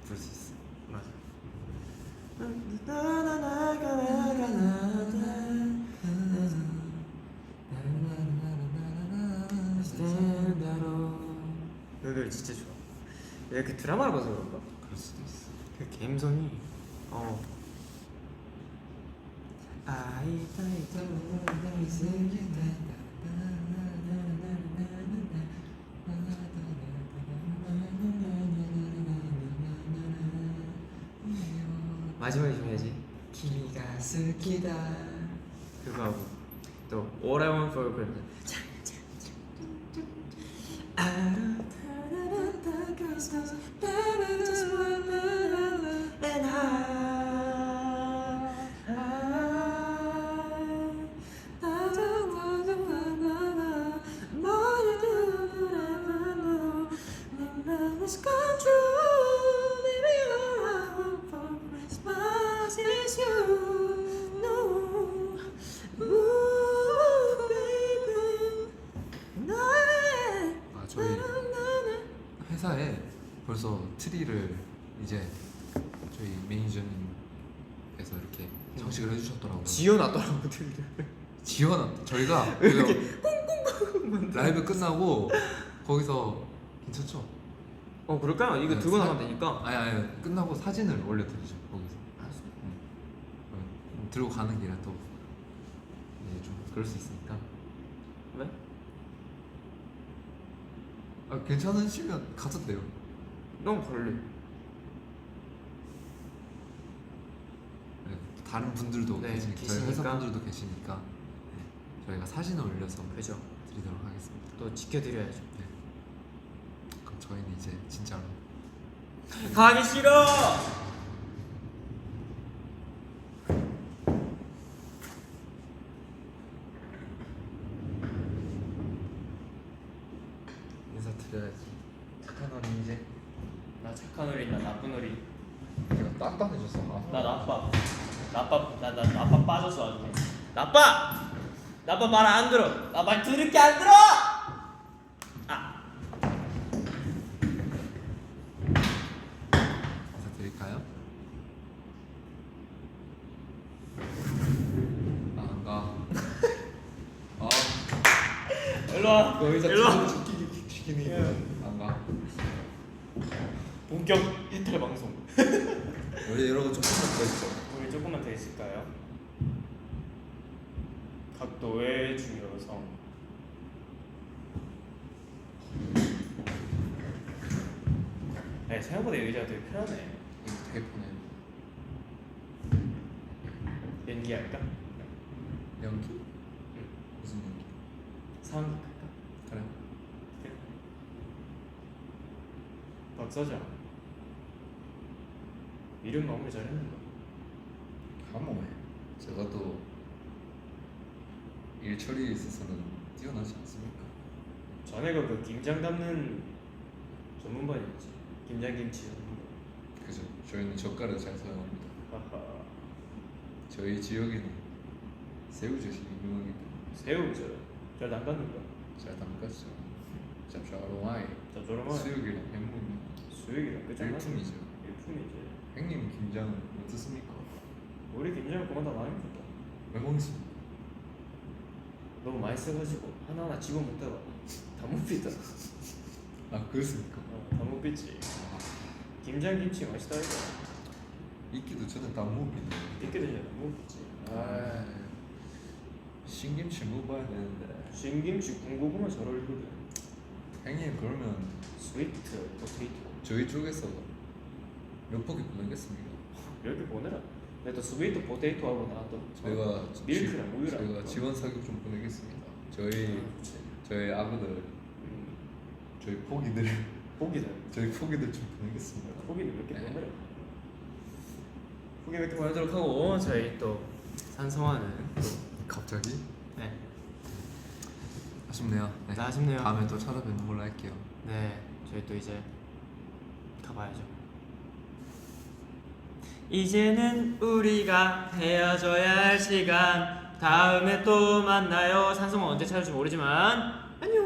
부를 수 있어. 맞아. 노래 진짜 좋아. 내가 그 드라마를 봐서 그런가? 그럴 수도 있어. 그 감성이 마지막에 좀 해야지. 키미가 스키다 그거 하고 또 All I Want For Christmas 아 저희 회사에 벌써 트리를 이제 저희 매니저님께서 이렇게 장식을 해주셨더라고요. 지어놨더라고 들려. 지원한 저희가 라이브 끝나고 거기서 괜찮죠? 그럴까요? 이거 네, 들고 나가면 되니까. 아니 끝나고 사진을 올려드리죠 거기서. 알았어. 들고 가는 길에 또 이제 좀 그럴 수 있으니까. 왜? 아 괜찮으시면 가도 돼요. 너무 걸려. 네, 다른 분들도 네, 저희 회사 계시니까. 분들도 계시니까 네, 저희가 사진을 올려서 그죠. 드리도록 하겠습니다. 또 지켜드려야죠. 네. 그럼 저희는 이제 진짜로 가기 싫어. 인사드려야지. 착한 어린 이제 나 착한 어린, 나 나쁜 어린. 내가 단단해졌어. 나 나빠. 나 나빠 빠졌어 아주. 나빠. 나빠 말 안 들어. 나 말 들을 게 안 들어. 인사드릴까요? 안 가. 일로 와. 일로 와. 시키는 안 가. 본격 해탈 방송. 원래 이런 거 조금만 더 있어. 우리 조금만 더 있을까요? 각도의 중요성. 네, 생각보다 의자가 되게 편하네. 이거 되게 편해. 연기할까? 연기? 무슨 연기? 상황극할까? 그래. 그래. 박서장. 이름 마무리 잘했는가? 한몸에 제가 또 일 처리에 있어서는 뛰어나지 않습니까? 자네가 그 김장 담는 전문반이었지. 김장김치 전문반. 그죠. 저희는 젓갈을 잘 사용합니다. 하하. 저희 지역에는 새우젓이 유명하기 때문에 새우젓. 잘 담갔는가? 잘 담갔죠. 짭짤하게 짭조름하게. 수육이랑 해물이 수육이랑 끝장나. 일품이죠. 일품이지. 형님 김장은 어떻습니까? 우리 김장 그만 다 많이 먹었다. 왜 먹습니까? 너무 맛있어가지고 하나하나 집어 먹다가 다 못 삐다. 아 그렇습니까? 다 못 삐지. 김장김치 맛있다 이거. 있기도 전에 다 먹었는데 삐게 되잖아. 못 삐지. 아 신김치 먹어봐야 되는데 신김치 군고구마 잘 어울리거든. 형님 그러면 스위트 포테이토. 저희 쪽에서 몇 포기 보내겠습니까? 이렇게 보내라. 내가 또 스위트 포테이토하고 나또 저희가 밀크랑 우유랑 저희가 지원 사격 좀 보내겠습니다. 저희 아그들 저희 포기들 고기는 저희 포기들 좀 보내겠습니다. 고기는 이렇게 네. 보내라. 후기 몇 개 보내도록 하고 저희 또 산성화는 또 갑자기? 네. 아쉽네요. 네. 아쉽네요. 다음에 또 찾아뵙는 걸로 할게요. 네, 저희 또 이제 가봐야죠. 이제는 우리가 헤어져야 할 시간. 다음에 또 만나요. 산성화 언제 찾을지 모르지만 안녕.